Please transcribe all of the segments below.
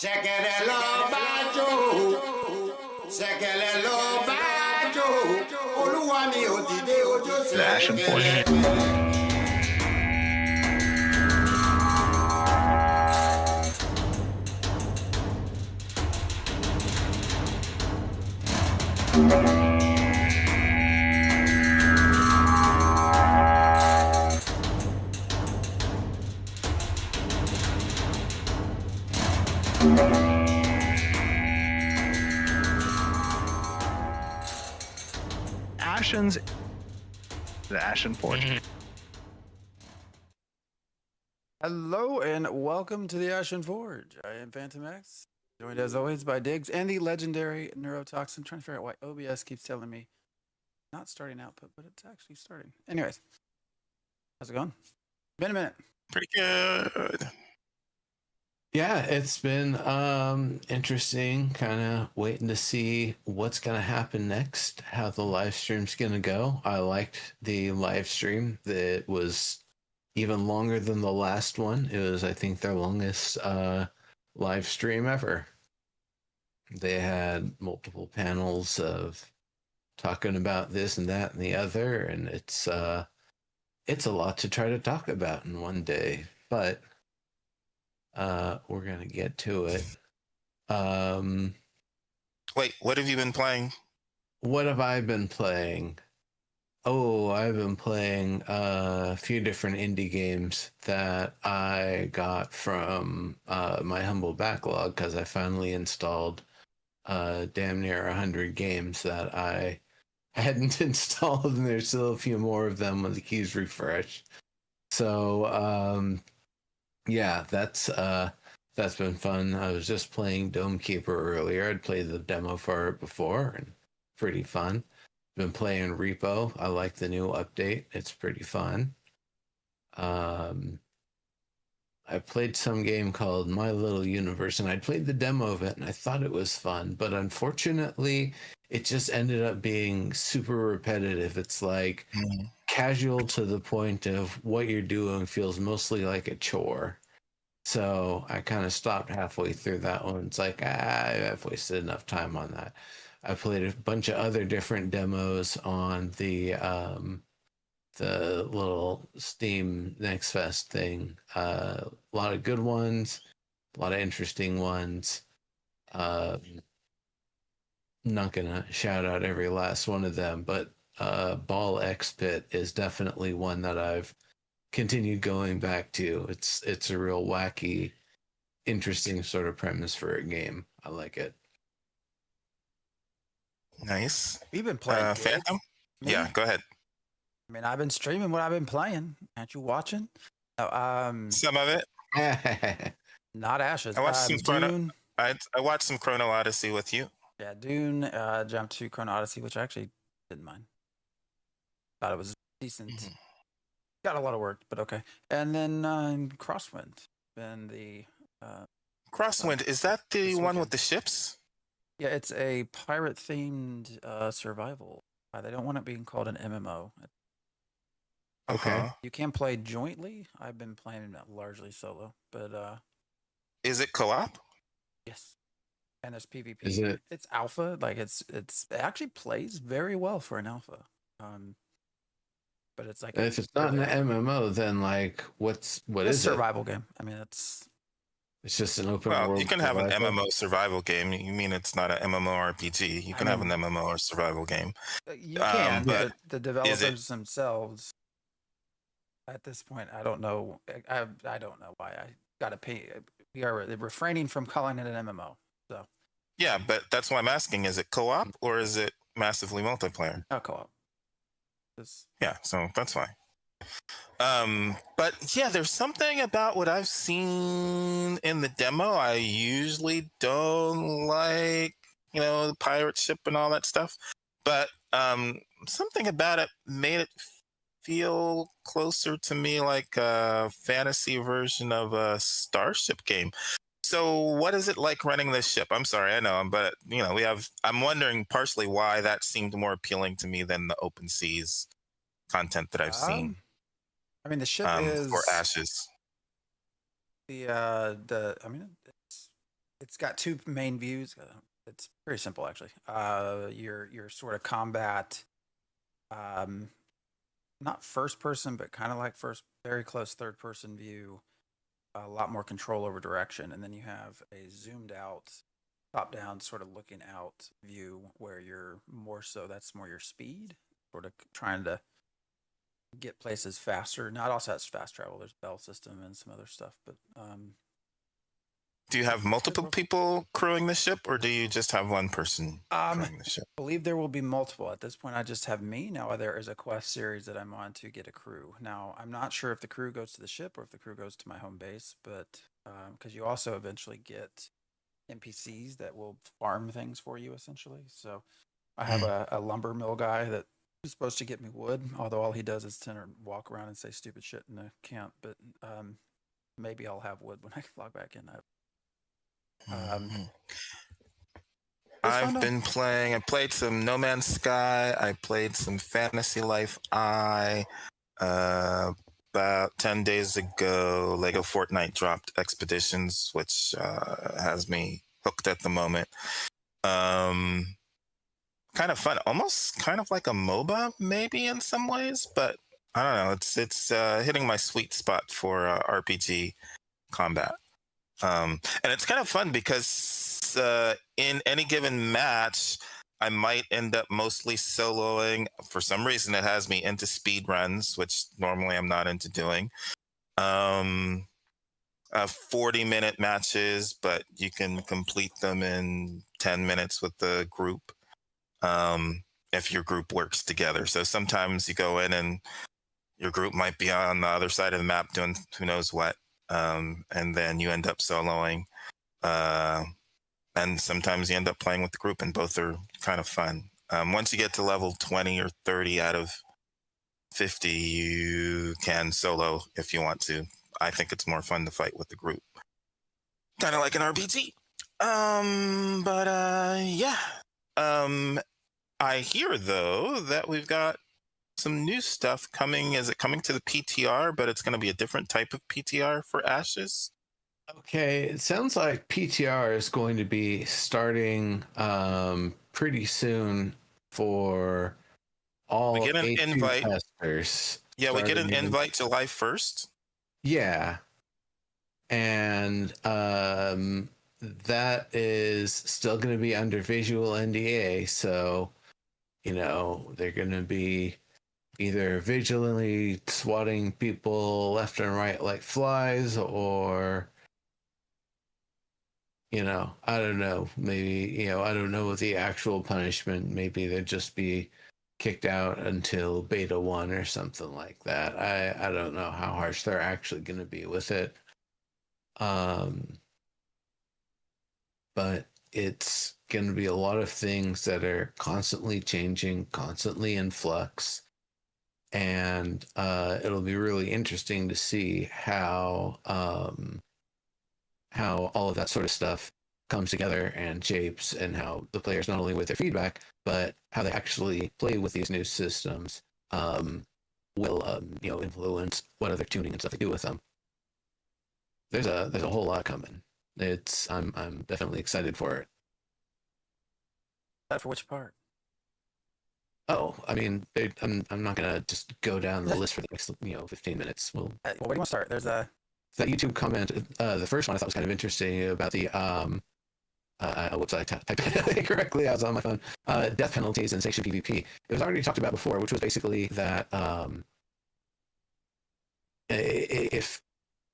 Ṣẹ̀kẹ̀rẹ̀ lọ bájò, ṣẹ̀kẹ̀rẹ̀ lọ bájò, olúwa mi ò dìde ojú The Ashen Forge. The Ashen Forge. Hello and welcome to the Ashen Forge. I am Phantom X, joined as always by Diggs and the legendary Neurotoxin. Trying to figure out why OBS keeps telling me not starting output, but it's actually starting. Anyways, how's it going? Been a minute. Pretty good. Yeah, it's been interesting, kind of waiting to see what's going to happen next, how the live stream's going to go. I liked the live stream. That was even longer than the last one. It was, I think, their longest live stream ever. They had multiple panels of talking about this and that and the other, and it's a lot to try to talk about in one day, but we're gonna get to it. Wait, what have you been playing? What have I been playing? Oh, I've been playing a few different indie games that I got from my humble backlog because I finally installed damn near 100 games that I hadn't installed, and there's still a few more of them when the keys refresh. So yeah, that's been fun. I was just playing Dome Keeper earlier. I'd played the demo for it before, and pretty fun. Been playing Repo. I like the new update. It's pretty fun. I played some game called My Little Universe, and I played the demo of it, and I thought it was fun, but unfortunately, it just ended up being super repetitive. It's like casual to the point of what you're doing feels mostly like a chore. So I kind of stopped halfway through that one. It's like, I've wasted enough time on that. I played a bunch of other different demos on the little Steam Next Fest thing. A lot of good ones, a lot of interesting ones. Not gonna shout out every last one of them, but Ball X Pit is definitely one that I've continued going back to. It's a real wacky, interesting sort of premise for a game. I like it. Nice. We've been playing. Phantom? Yeah, go ahead. I mean, I've been streaming what I've been playing. Aren't you watching? No, Some of it. not Ashes. I watched some Dune. I watched some Chrono Odyssey with you. Yeah, Dune. Jumped to Chrono Odyssey, which I actually didn't mind. Thought it was decent. Mm-hmm. Got a lot of work, but okay. And then Crosswind. Been the Crosswind, is that the one weekend. with the ships? Yeah, it's a pirate-themed survival. They don't want it being called an MMO. Okay. You can play jointly. I've been playing it largely solo, but Is it co-op? yes. And there's PvP. Is it? It's alpha. Like it actually plays very well for an alpha. But it's like If it's not an MMO, then like what it's is a it? survival game. I mean, it's It's just an open Well, world. you can have an survival. MMO survival game. You mean it's not an MMORPG? You can have an MMO or survival game. you can, but but the developers themselves. At this point, I don't know. I don't know why I got to pay. We are refraining from calling it an MMO. So Yeah, but that's why I'm asking: is it co-op or is it massively multiplayer? no co-op. Yeah, so that's fine. But yeah, there's something about what I've seen in the demo. I usually don't like, the pirate ship and all that stuff. But something about it made it feel closer to me like a fantasy version of a Starship game. So what is it like running this ship? I'm sorry, I know, but I'm wondering partially why that seemed more appealing to me than the open seas content that I've seen. I mean, the ship is for Ashes. I mean, it's got two main views. It's very simple, actually. Your sort of combat, not first person, but kind of like very close third person view. A lot more control over direction, and then you have a zoomed out, top down, sort of looking out view where you're more so. That's more your speed, sort of trying to get places faster. Not also has fast travel. There's bell system and some other stuff, but Do you have multiple people crewing the ship, or do you just have one person crewing the ship? I believe there will be multiple. At this point, I just have me. Now there is a quest series that I'm on to get a crew. Now I'm not sure if the crew goes to the ship or if the crew goes to my home base, but because you also eventually get NPCs that will farm things for you, essentially. So I have a lumber mill guy that is supposed to get me wood, although all he does is tend to walk around and say stupid shit in the camp. But maybe I'll have wood when I log back in. I've been playing. I played some No Man's Sky. I played some Fantasy Life I. About 10 days ago, Lego Fortnite dropped Expeditions, which has me hooked at the moment. Kind of fun, almost kind of like a MOBA, maybe in some ways, but I don't know. It's hitting my sweet spot for RPG combat. And it's kind of fun because in any given match, I might end up mostly soloing. For some reason, it has me into speed runs, which normally I'm not into doing. 40-minute matches, but you can complete them in 10 minutes with the group if your group works together. So sometimes you go in and your group might be on the other side of the map doing who knows what. And then you end up soloing. And sometimes you end up playing with the group, and both are kind of fun. Once you get to level 20 or 30 out of 50, you can solo if you want to. I think it's more fun to fight with the group. Kind of like an RPG. I hear, though, that we've got some new stuff coming. Is it coming to the PTR, but it's going to be a different type of PTR for Ashes? Okay, it sounds like PTR is going to be starting pretty soon for all we get an A2 invite. testers. Yeah, we get an invite July 1st. Yeah. And that is still going to be under visual NDA. So, they're going to be either vigilantly swatting people left and right like flies, or I don't know, maybe, I don't know what the actual punishment. Maybe they'd just be kicked out until beta 1 or something like that. I don't know how harsh they're actually going to be with it. But it's going to be a lot of things that are constantly changing, constantly in flux. And it'll be really interesting to see how all of that sort of stuff comes together and shapes, and how the players, not only with their feedback, but how they actually play with these new systems, will influence what other tuning and stuff they do with them. There's a whole lot coming. I'm definitely excited for it. For which part? Oh, I mean, I'm not gonna just go down the list for the next 15 minutes. Well, where do you want to start? There's that YouTube comment. The first one I thought was kind of interesting about the whoops, I typed it incorrectly. I was on my phone. Death penalties and sanction PvP. It was already talked about before, which was basically that if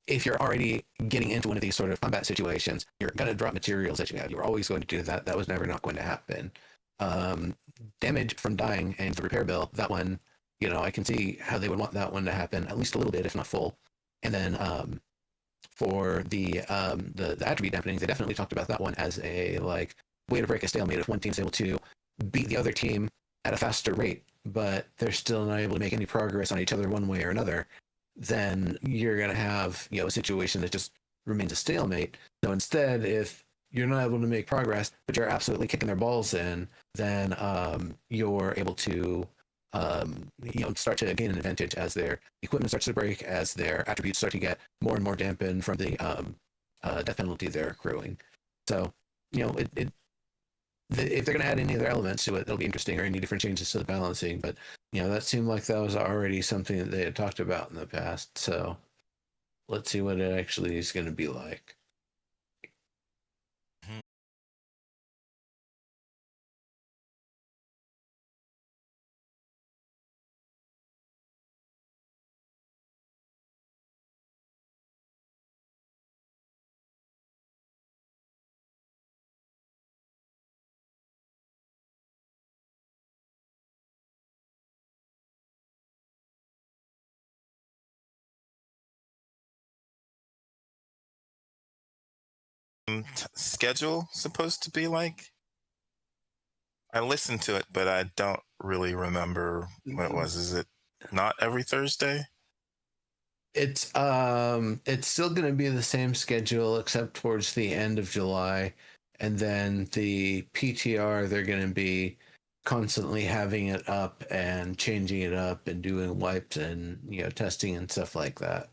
you're already getting into one of these sort of combat situations, you're going to drop materials that you have. You're always going to do that. That was never not going to happen. Damage from dying and the repair bill, that one, I can see how they would want that one to happen at least a little bit, if not full. And then for the attribute dampening, they definitely talked about that one as a way to break a stalemate. If one team's able to beat the other team at a faster rate, but they're still not able to make any progress on each other one way or another, then you're going to have a situation that just remains a stalemate. So instead, if you're not able to make progress, but you're absolutely kicking their balls in, then you're able to start to gain an advantage as their equipment starts to break, as their attributes start to get more and more dampened from the death penalty they're accruing. So, if they're going to add any other elements to it, it'll be interesting, or any different changes to the balancing. But that seemed like that was already something that they had talked about in the past. So let's see what it actually is going to be like. Schedule supposed to be like? I listened to it, but I don't really remember what it was. Is it not every Thursday? It's still going to be the same schedule except towards the end of July, and then the PTR they're going to be constantly having it up and changing it up and doing wipes and testing and stuff like that.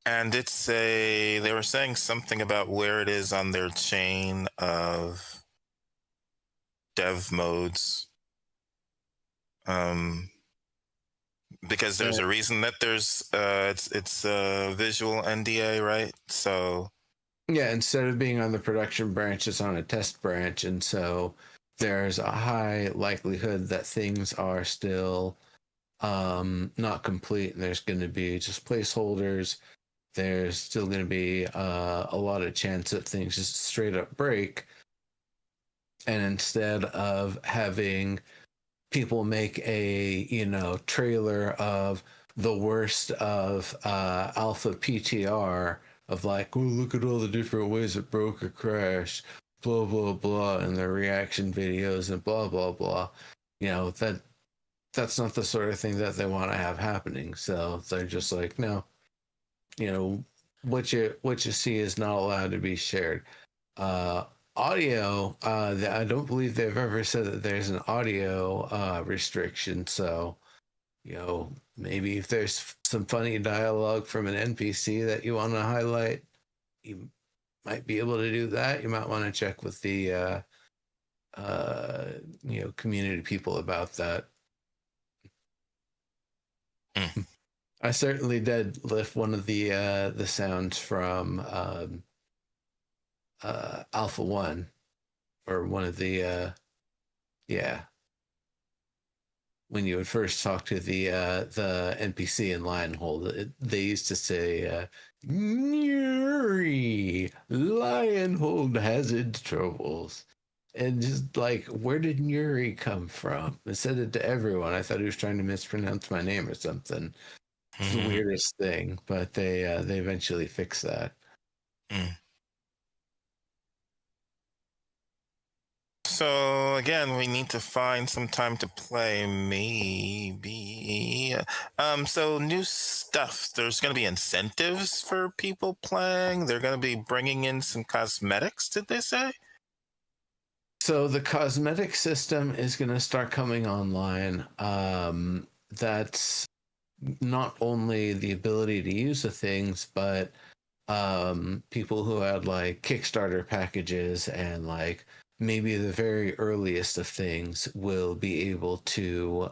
And they were saying something about where it is on their chain of dev modes. Because there's a reason that there's it's a visual NDA, right? So yeah, instead of being on the production branch, it's on a test branch, and so there's a high likelihood that things are still not complete, and there's going to be just placeholders. There's still going to be a lot of chance that things just straight up break. And instead of having people make a, trailer of the worst of alpha PTR of like, oh, look at all the different ways it broke or crashed, blah, blah, blah, and their reaction videos and blah, blah, blah. That's not the sort of thing that they want to have happening. So they're just like, no. What you see is not allowed to be shared. Audio, I don't believe they've ever said that there's an audio restriction. So, maybe if there's some funny dialogue from an NPC that you want to highlight, you might be able to do that. You might want to check with the community people about that. I certainly did lift one of the sounds from Alpha 1, or one of the when you would first talk to the NPC in Lionhold, they used to say, Nuri, Lionhold has its troubles. And just like, where did Nuri come from? I said it to everyone. I thought he was trying to mispronounce my name or something. It's the weirdest thing, but they eventually fixed that. So again, we need to find some time to play, maybe. So new stuff. There's going to be incentives for people playing. They're going to be bringing in some cosmetics, did they say? So the cosmetic system is going to start coming online. That's not only the ability to use the things, but people who had like Kickstarter packages and like maybe the very earliest of things will be able to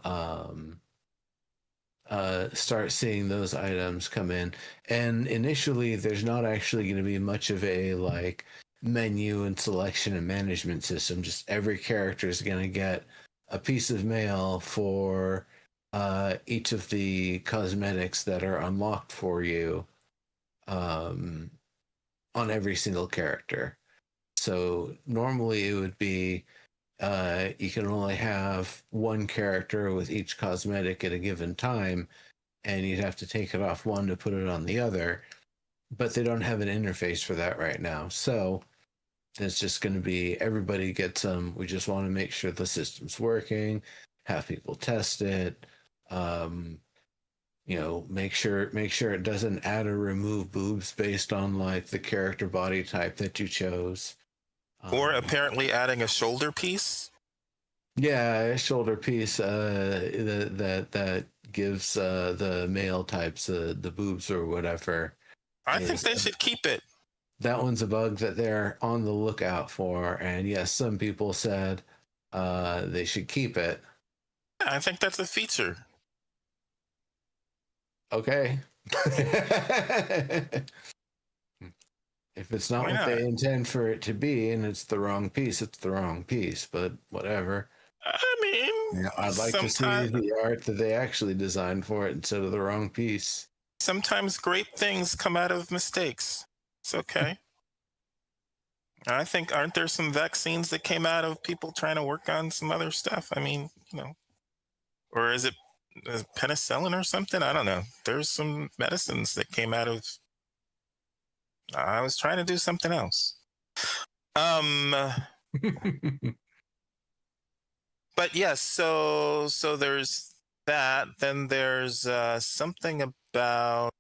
start seeing those items come in. And initially, there's not actually going to be much of a like menu and selection and management system. Just every character is going to get a piece of mail for each of the cosmetics that are unlocked for you on every single character. So normally it would be you can only have one character with each cosmetic at a given time, and you'd have to take it off one to put it on the other. But they don't have an interface for that right now. So it's just going to be everybody gets them. We just want to make sure the system's working, have people test it, make sure it doesn't add or remove boobs based on like the character body type that you chose. Or apparently adding a shoulder piece. Yeah, a shoulder piece that gives the male types the boobs or whatever. I think they should keep it. that one's a bug that they're on the lookout for. And yes, some people said they should keep it. I think that's a feature. Okay. If it's not Why what not? they intend for it to be and it's the wrong piece, it's the wrong piece. But whatever. I mean, I'd like to see the art that they actually designed for it instead of the wrong piece. sometimes great things come out of mistakes. It's okay. I think, aren't there some vaccines that came out of people trying to work on some other stuff? I mean, or is it penicillin or something? I don't know. There's some medicines that came out of. I was trying to do something else. But yes, so there's that. Then there's something about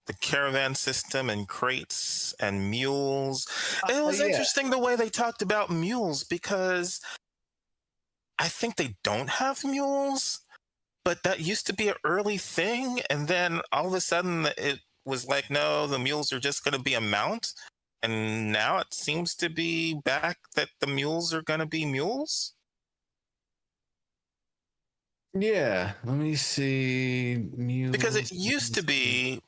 the caravan system and crates and mules. It was interesting the way they talked about mules, because I think they don't have mules, but that used to be an early thing. And then all of a sudden it was like, no, the mules are just going to be a mount. And now it seems to be back that the mules are going to be mules. Yeah, let me see. Mules. Because it used to be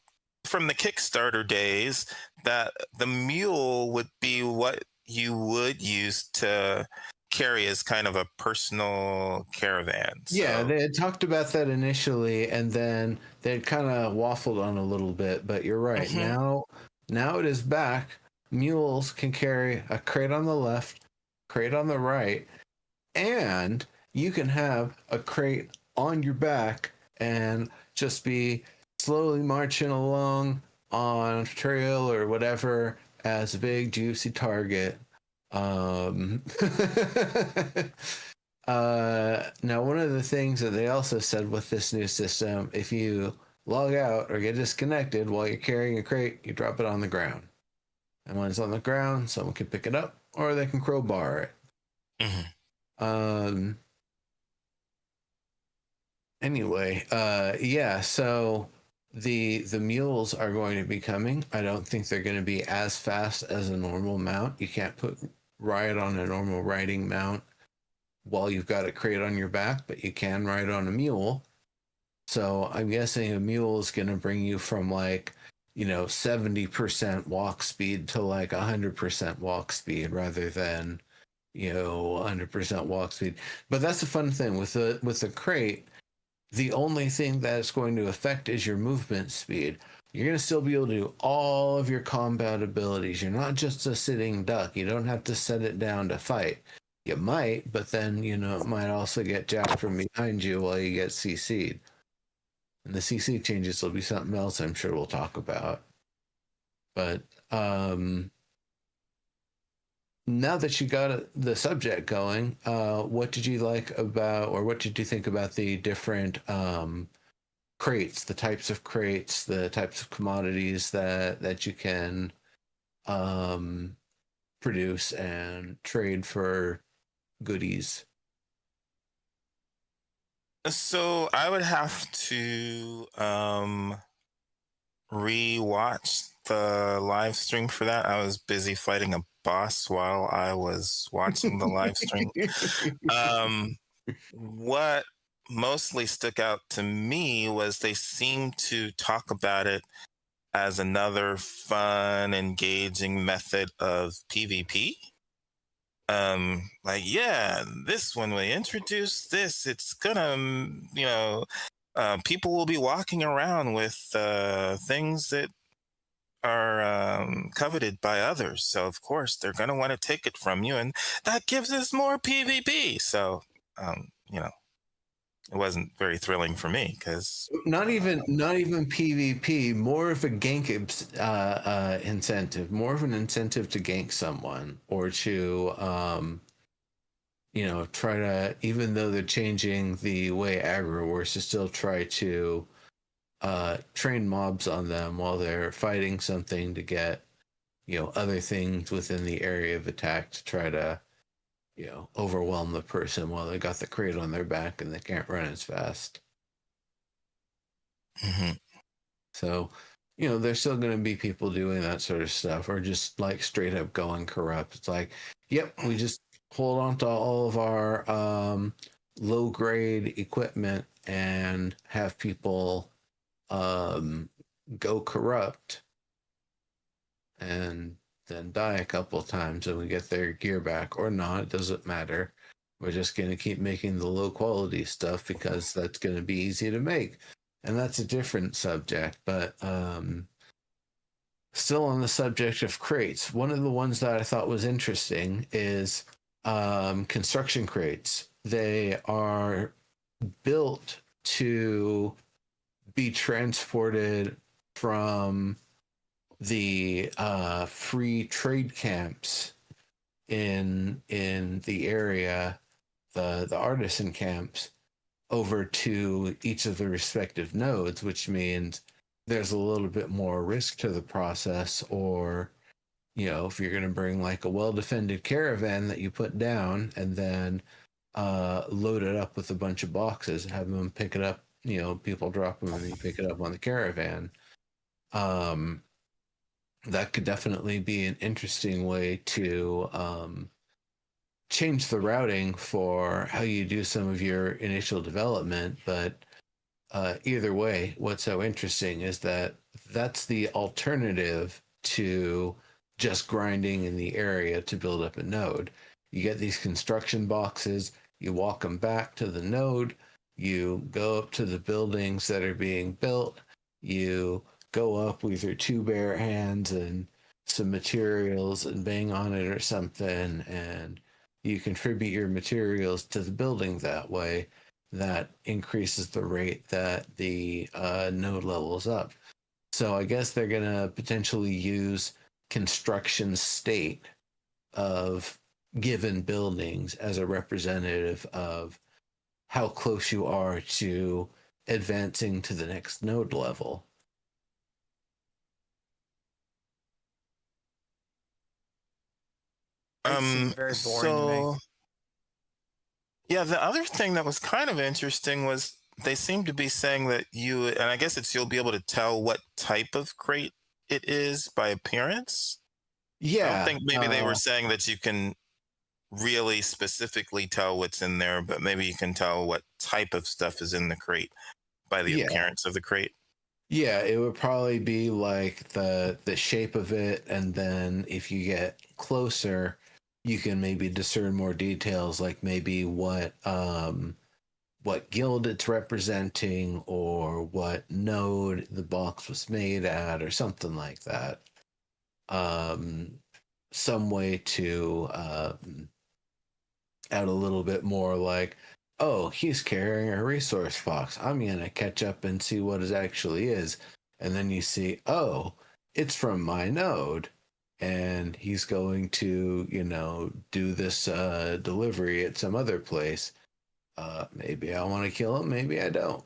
from the Kickstarter days that the mule would be what you would use to carry as kind of a personal caravan. Yeah, So, they had talked about that initially, and then they had kind of waffled on a little bit. But you're right. Mhm. Now it is back. Mules can carry a crate on the left, crate on the right, and you can have a crate on your back and just be slowly marching along on a trail or whatever as a big juicy target. Now one of the things that they also said with this new system, if you log out or get disconnected while you're carrying a crate, you drop it on the ground. And when it's on the ground, someone can pick it up or they can crowbar it. Mhm. Anyway, yeah, so the mules are going to be coming. I don't think they're going to be as fast as a normal mount. You can't ride on a normal riding mount while you've got a crate on your back, but you can ride on a mule. So I'm guessing a mule is going to bring you from 70% walk speed to 100% walk speed rather than 100% walk speed. But that's the fun thing with the crate. The only thing that it's going to affect is your movement speed. You're going to still be able to do all of your combat abilities. You're not just a sitting duck. You don't have to set it down to fight. You might, but then, it might also get jacked from behind you while you get CC'd. And the CC changes will be something else I'm sure we'll talk about. But now that you got the subject going, what did you like about, or what did you think about the different crates, the types of crates, the types of commodities that you can produce and trade for goodies? So I would have to rewatch the live stream for that. I was busy fighting a boss while I was watching the live stream. What mostly stuck out to me was they seemed to talk about it as another fun, engaging method of PvP. This when we introduce this, it's gonna, people will be walking around with things that are coveted by others. So of course they're gonna want to take it from you, and that gives us more PvP. So, it wasn't very thrilling for me because not even PvP, more of a gank incentive, more of an incentive to gank someone or to try to, even though they're changing the way aggro works, to still try to train mobs on them while they're fighting something to get other things within the area of attack to try to overwhelm the person while they got the crate on their back and they can't run as fast. Mhm. So, you know, there's still going to be people doing that sort of stuff, or just like straight up going corrupt. It's like, yep, we just hold on to all of our low grade equipment and have people go corrupt and then die a couple of times and we get their gear back or not. It doesn't matter. We're just going to keep making the low quality stuff because that's going to be easy to make. And that's a different subject, but still on the subject of crates, one of the ones that I thought was interesting is construction crates. They are built to be transported from the free trade camps in the area, the artisan camps, over to each of the respective nodes, which means there's a little bit more risk to the process. Or, you know, if you're going to bring like a well-defended caravan that you put down and then load it up with a bunch of boxes, have them pick it up, you know, people drop them and you pick it up on the caravan. That could definitely be an interesting way to change the routing for how you do some of your initial development. But either way, what's so interesting is that that's the alternative to just grinding in the area to build up a node. You get these construction boxes, you walk them back to the node, you go up to the buildings that are being built, you go up with your two bare hands and some materials and bang on it or something, and you contribute your materials to the building that way. That increases the rate that the node levels up. So I guess they're going to potentially use construction state of given buildings as a representative of how close you are to advancing to the next node level. It seemed very boring to me. Yeah, the other thing that was kind of interesting was they seem to be saying that you, and I guess you'll be able to tell what type of crate it is by appearance. Yeah. I don't think maybe they were saying that you can really specifically tell what's in there, but maybe you can tell what type of stuff is in the crate by the appearance of the crate. Yeah, it would probably be like the shape of it, and then if you get closer, you can maybe discern more details, like maybe what guild it's representing or what node the box was made at or something like that. Some way to add a little bit more, like, oh, he's carrying a resource box. I'm going to catch up and see what it actually is. And then you see, oh, it's from my node. And he's going to, you know, do this delivery at some other place. Maybe I want to kill him. Maybe I don't.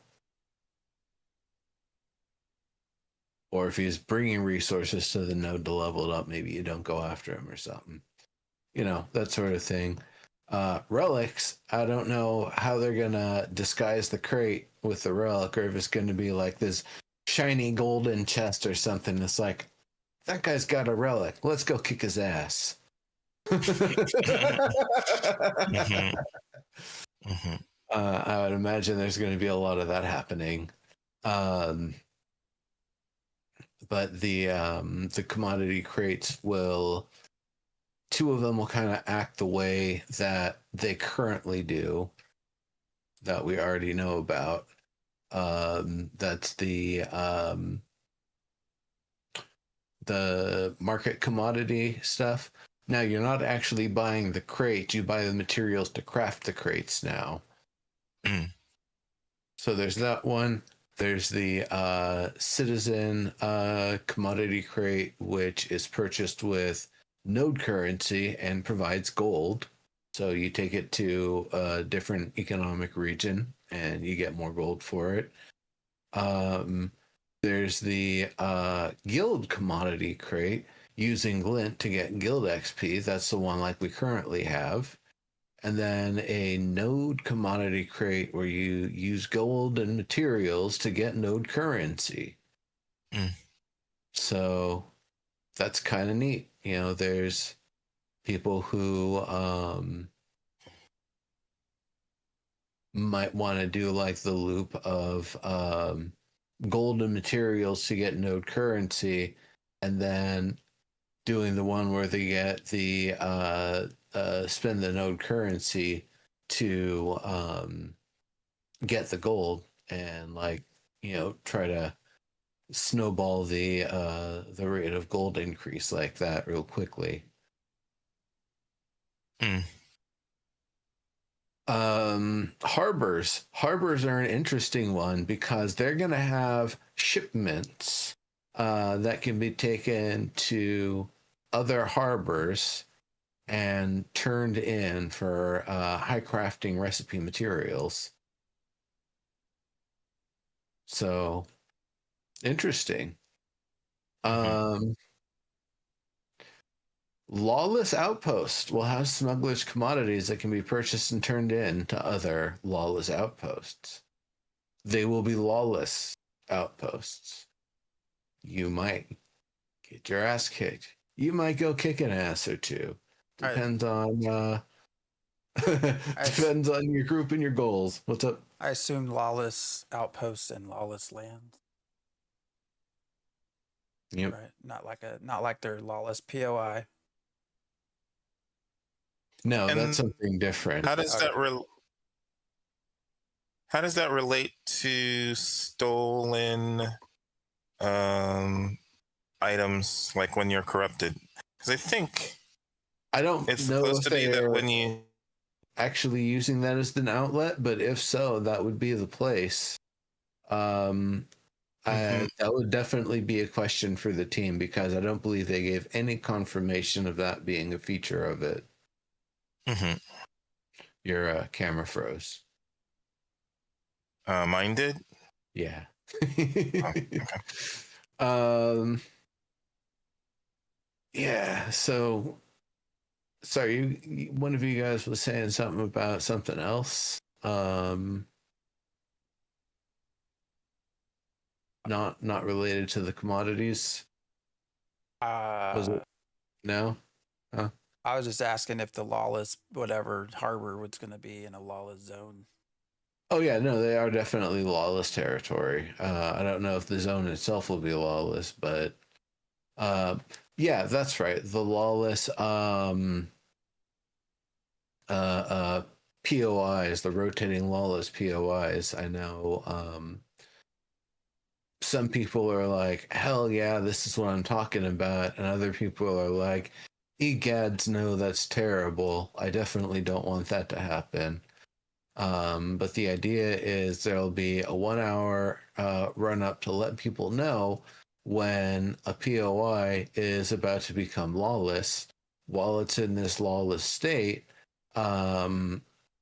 Or if he's bringing resources to the node to level it up, maybe you don't go after him or something. You know, that sort of thing. Relics, I don't know how they're gonna disguise the crate with the relic, or if it's gonna be like this shiny golden chest or something. It's like, that guy's got a relic, let's go kick his ass. I would imagine there's going to be a lot of that happening. But the commodity crates will, two of them will kind of act the way that they currently do, that we already know about. That's the market commodity stuff. Now, you're not actually buying the crate, you buy the materials to craft the crates now. So there's that one. There's the citizen commodity crate, which is purchased with node currency and provides gold. So you take it to a different economic region and you get more gold for it. There's the guild commodity crate, using glint to get guild XP. That's the one like we currently have. and then a node commodity crate where you use gold and materials to get node currency. Mm. So that's kind of neat. There's people who might want to do like the loop of gold and materials to get node currency, and then doing the one where they get the spend the node currency to get the gold, and try to snowball the rate of gold increase like that real quickly. Mm. Harbors are an interesting one because they're going to have shipments that can be taken to other harbors and turned in for high crafting recipe materials. So interesting. Lawless outposts will have smugglers' commodities that can be purchased and turned in to other lawless outposts. They will be lawless outposts. You might get your ass kicked. You might go kick an ass or two. Depends on depends on your group and your goals. What's up? I assume lawless outposts and lawless lands. Yep. Right. Not like their lawless POI. No, And that's something different. How does that relate to stolen items, like when you're corrupted? Because I think I don't it's know supposed if to be that they're when you actually using that as an outlet, but if so, that would be the place. That would definitely be a question for the team, because I don't believe they gave any confirmation of that being a feature of it. Your camera froze. Mine did? Yeah. Okay. Yeah, so sorry, one of you guys was saying something about something else. Not related to the commodities. Was it? No? Huh? I was just asking if the lawless whatever harbor was going to be in a lawless zone. Oh yeah, no, they are definitely lawless territory. I don't know if the zone itself will be lawless, but yeah, that's right. The lawless POIs, the rotating lawless POIs. I know some people are like, hell yeah, this is what I'm talking about, and other people are like, egads, no, that's terrible. I definitely don't want that to happen. But the idea is there'll be a 1 hour run up to let people know when a POI is about to become lawless. While it's in this lawless state,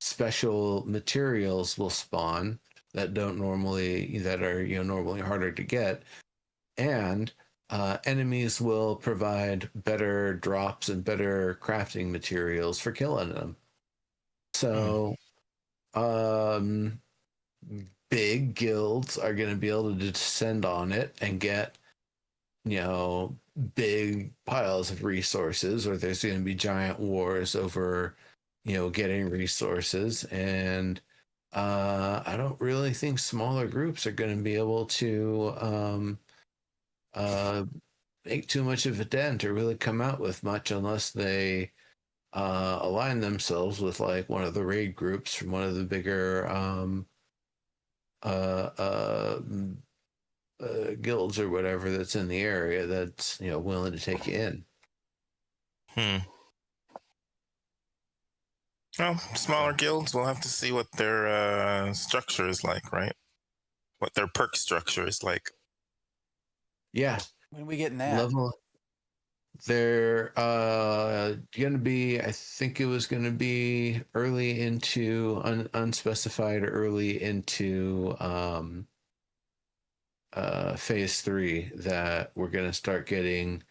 special materials will spawn that are normally harder to get, and enemies will provide better drops and better crafting materials for killing them. So big guilds are going to be able to descend on it and get big piles of resources, or there's going to be giant wars over getting resources. And I don't really think smaller groups are going to be able to make too much of a dent or really come out with much, unless they align themselves with like one of the raid groups from one of the bigger guilds or whatever that's in the area that's willing to take you in. Well, smaller guilds, we'll have to see what their structure is like, right? What their perk structure is like. Yeah. When are we getting that? Level. They're gonna be, I think it was gonna be early into unspecified early into phase 3 that we're gonna start getting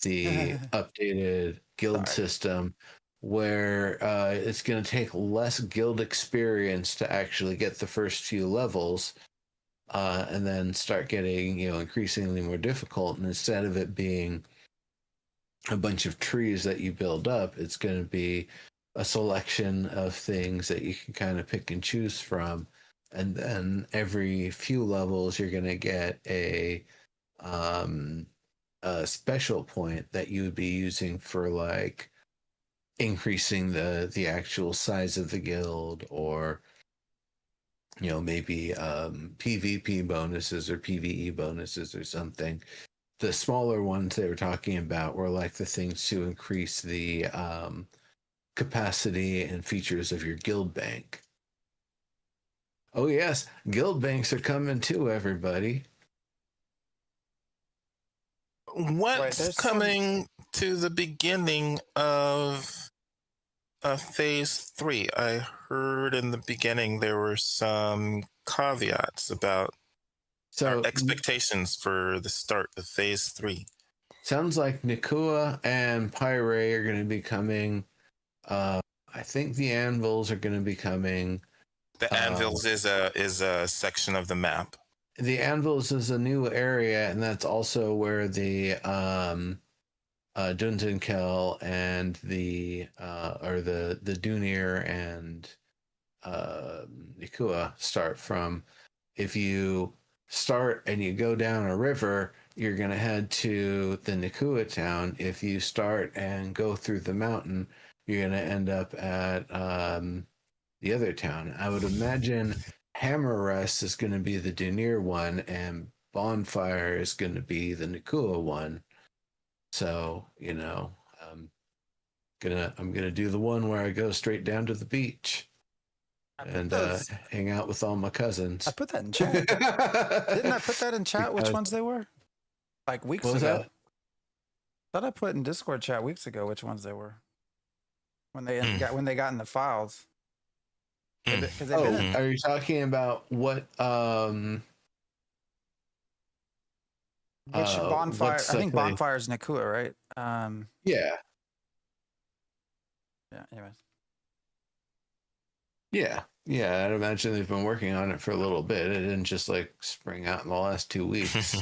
the updated guild system, where it's going to take less guild experience to actually get the first few levels, and then start getting, increasingly more difficult. And instead of it being a bunch of trees that you build up, it's going to be a selection of things that you can kind of pick and choose from. And then every few levels, you're going to get a special point that you would be using for like increasing the actual size of the guild, or maybe PvP bonuses or PvE bonuses or something. The smaller ones they were talking about were like the things to increase the capacity and features of your guild bank. Oh yes, guild banks are coming too, everybody. What's there's coming to the beginning of phase 3? I heard in the beginning there were some caveats about our expectations for the start of phase 3. Sounds like Nakua and Pyre are going to be coming. I think the anvils are going to be coming. The anvils is a section of the map. The anvils is a new area, and that's also where the Duntenkel and the Dunir and Nakua start from. If you start and you go down a river, you're going to head to the Nakua town. If you start and go through the mountain, you're going to end up at the other town. I would imagine Hammer Rest is going to be the Dunir one, and Bonfire is going to be the Nakua one. So, I'm gonna do the one where I go straight down to the beach and hang out with all my cousins. I put that in chat. Didn't I put that in chat? Which ones they were? Like weeks ago. That? Thought I put in Discord chat weeks ago which ones they were. When they got in the files. Are you talking about what? Which Bonfire? I think Bonfire is Nakua, right? Yeah. Yeah. Anyways. Yeah. I'd imagine they've been working on it for a little bit. It didn't just like spring out in the last 2 weeks.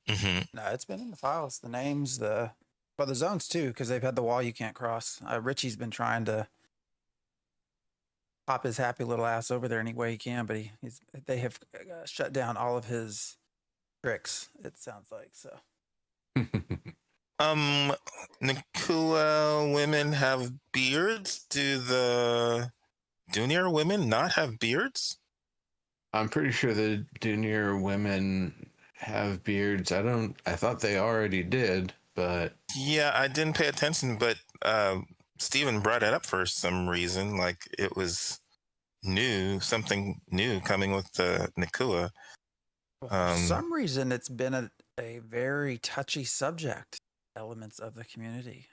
No, it's been in the files. The names, the zones too, because they've had the wall you can't cross. Richie's been trying to pop his happy little ass over there any way he can, but they have shut down all of his tricks. It sounds like so. Nakua women have beards. Do the Dunir women not have beards? I'm pretty sure the Dunir women have beards. I thought they already did, but yeah, I didn't pay attention, but Steven brought it up for some reason, like it was something new coming with the Nakua. For some reason, it's been a very touchy subject, elements of the community.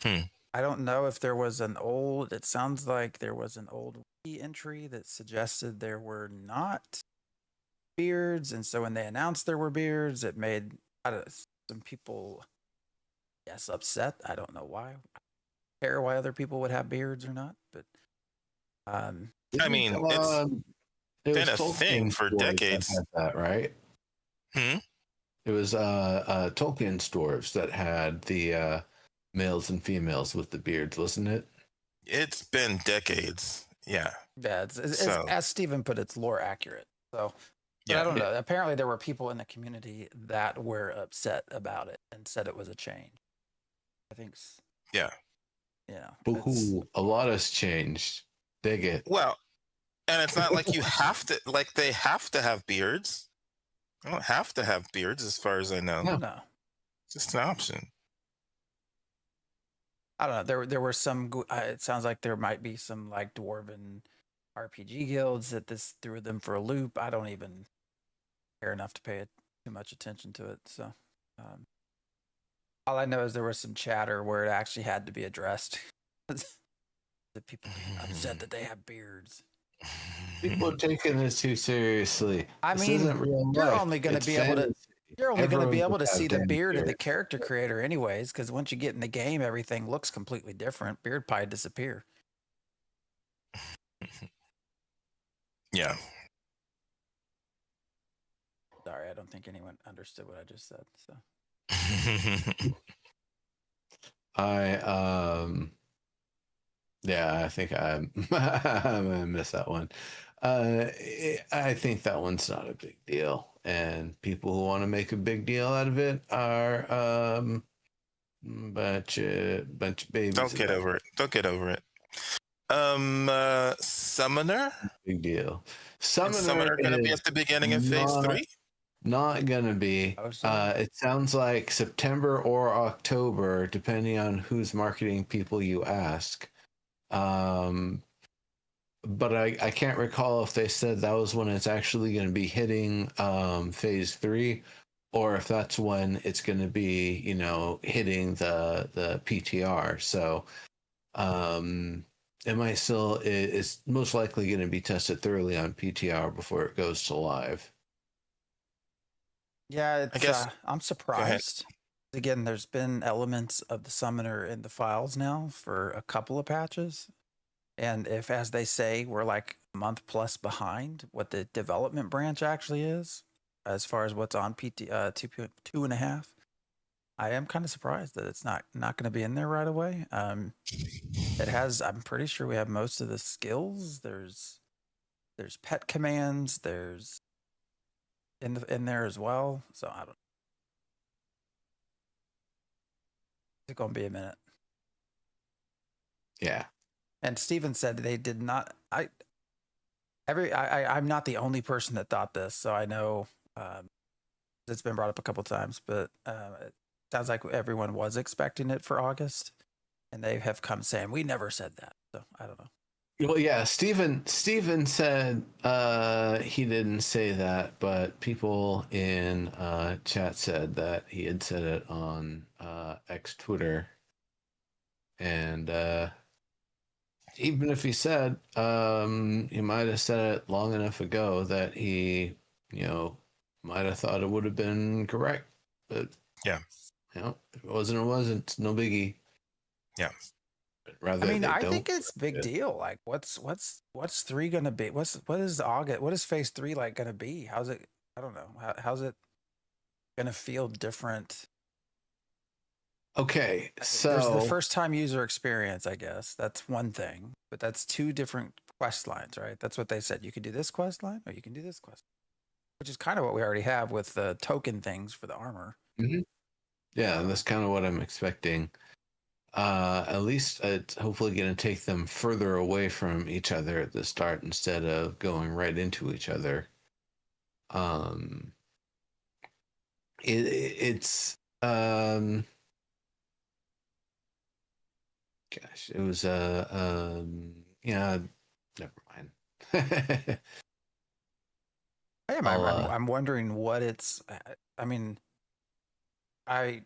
I don't know if there was it sounds like there was an old wiki entry that suggested there were not beards. And so when they announced there were beards, it made some people, upset. I don't know why. I don't care why other people would have beards or not, but I mean, it's been a thing for decades. Had that, right? It was Tolkien's dwarves that had the males and females with the beards, wasn't it? It's been decades. Yeah. Yeah, it's as Steven put, it's lore accurate. So I don't know. Apparently there were people in the community that were upset about it and said it was a change. I think. Yeah. A lot has changed. Dig it. Well, and it's not like you have to, like they have to have beards. They don't have to have beards as far as I know. No. It's just an option. I don't know. There were some. It sounds like there might be some like dwarven RPG guilds that this threw them for a loop. I don't even care enough to pay too much attention to it. So, all I know is there was some chatter where it actually had to be addressed. The people upset that they have beards. People are taking this too seriously. I mean, you're only going to be able to. You're only going to be everyone able would to have see the damn beard of the beards. character creator, anyways, because once you get in the game, everything looks completely different. Beard pie disappear. Yeah. Sorry, I don't think anyone understood what I just said. So Yeah, I think I'm I'm gonna miss that one. I think that one's not a big deal, and people who want to make a big deal out of it are bunch of babies. Don't get over it. Don't get over it. Summoner? Big deal. Is Summoner Summoner going to be is at the beginning of phase not 3? not gonna be. Oh, so? It sounds like September or October, depending on whose marketing people you ask. But I can't recall if they said that was when it's actually going to be hitting phase 3, or if that's when it's going to be, you know, hitting the PTR. So it might still, it's most likely going to be tested thoroughly on PTR before it goes to live. Yeah, it's, I guess- I'm surprised. Again, there's been elements of the summoner in the files now for a couple of patches. And if, as they say, we're like a month plus behind what the development branch actually is, as far as what's on PT 2.5, I am kind of surprised that it's not going to be in there right away. It has. I'm pretty sure we have most of the skills. There's pet commands. There's in there as well. So I don't know. It's going to be a minute. Yeah. And Steven said they did not. I'm not the only person that thought this, so I know it's been brought up a couple times, but it sounds like everyone was expecting it for August, and they have come saying we never said that. So I don't know. Well, yeah, Steven said he didn't say that, but people in chat said that he had said it on X Twitter. And even if he said, he might have said it long enough ago that he, you know, might have thought it would have been correct. But Yeah. You know, if it wasn't, it wasn't. It's no biggie. Yeah. But rather, I mean, they I don't think it's big correct it. deal. Like, what's 3 gonna be? What is August? What is phase 3 like gonna be? How's it? I don't know. How's it gonna feel different? Okay, There's so the first time user experience, I guess. That's one thing, but that's 2 different quest lines, right? That's what they said. You can do this quest line or you can do this quest, which is kind of what we already have with the token things for the armor. Mhm. Yeah, that's kind of what I'm expecting. At least it's hopefully going to take them further away from each other at the start instead of going right into each other. It's gosh, it was yeah, never mind. I'm wondering what it's. I mean, it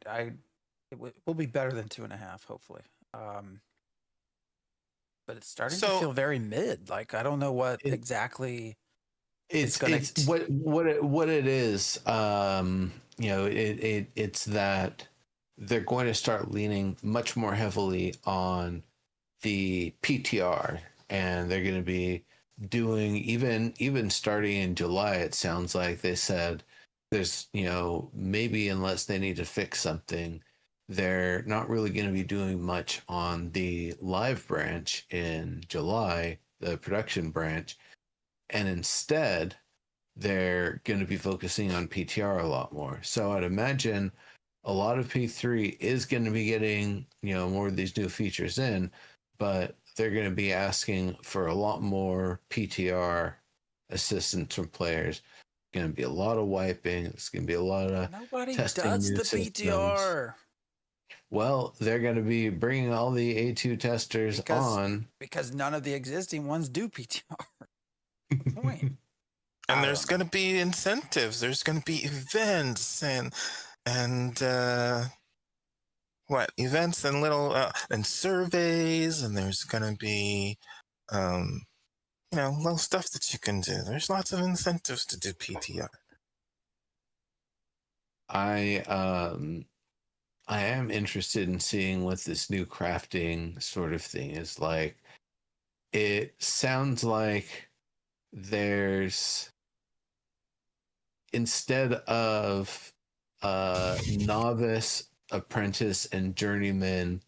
will be better than 2.5, hopefully. But it's starting to feel very mid. Like I don't know what exactly. It's what it is. You know, it's that they're going to start leaning much more heavily on the PTR, and they're going to be doing even starting in July. It sounds like they said there's, you know, maybe unless they need to fix something, they're not really going to be doing much on the live branch in July, the production branch. And instead, they're going to be focusing on PTR a lot more. So I'd imagine a lot of P3 is going to be getting, you know, more of these new features in, but they're going to be asking for a lot more PTR assistance from players. Going to be a lot of wiping. It's going to be a lot of Nobody testing does new the systems. PTR. Well, they're going to be bringing all the A2 testers on because none of the existing ones do PTR. Point. And there's going to be incentives. There's going to be events and events and little and surveys, and there's going to be you know, little stuff that you can do. There's lots of incentives to do PTR. I am interested in seeing what this new crafting sort of thing is like. It sounds like there's, instead of novice, apprentice, and journeyman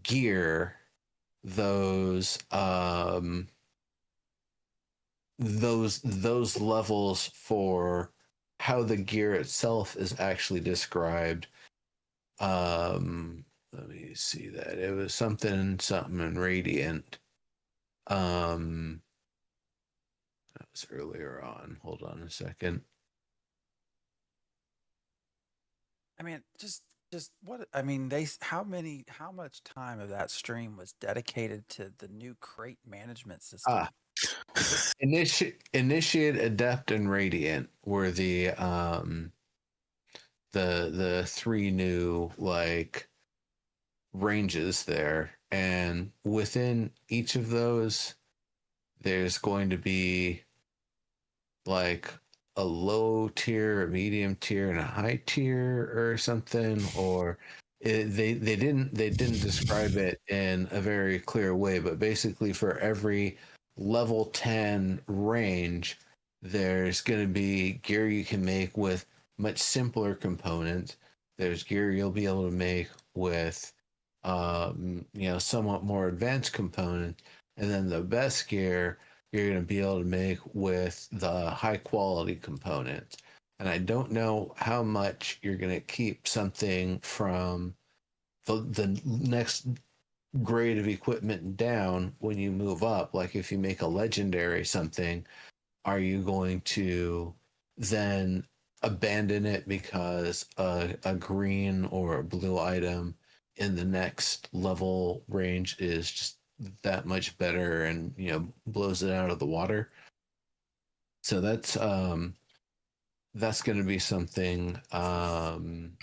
gear, those levels for how the gear itself is actually described. Let me see that. It was something in Radiant. That was earlier on. Hold on a second. I mean, just what how much time of that stream was dedicated to the new crate management system? Initiate, Adept, and Radiant were the three new like ranges there, and within each of those there's going to be like a low tier, a medium tier, and a high tier or something, or they didn't describe it in a very clear way, but basically for every level 10 range there's going to be gear you can make with much simpler components. There's gear you'll be able to make with somewhat more advanced components, and then the best gear you're going to be able to make with the high quality components. And I don't know how much you're going to keep something from the next grade of equipment down when you move up. Like if you make a legendary something, are you going to then abandon it because a green or a blue item in the next level range is just that much better and blows it out of the water? So that's going to be something I'm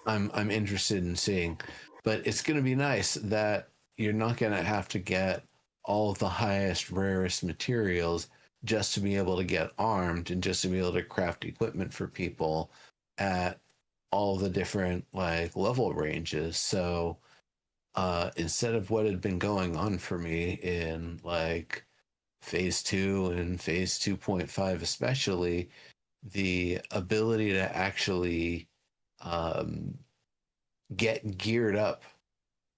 interested in seeing. But it's going to be nice that you're not going to have to get all of the highest, rarest materials just to be able to get armed and just to be able to craft equipment for people at all the different like level ranges. So instead of what had been going on for me in like phase 2 and phase 2.5 especially, the ability to actually get geared up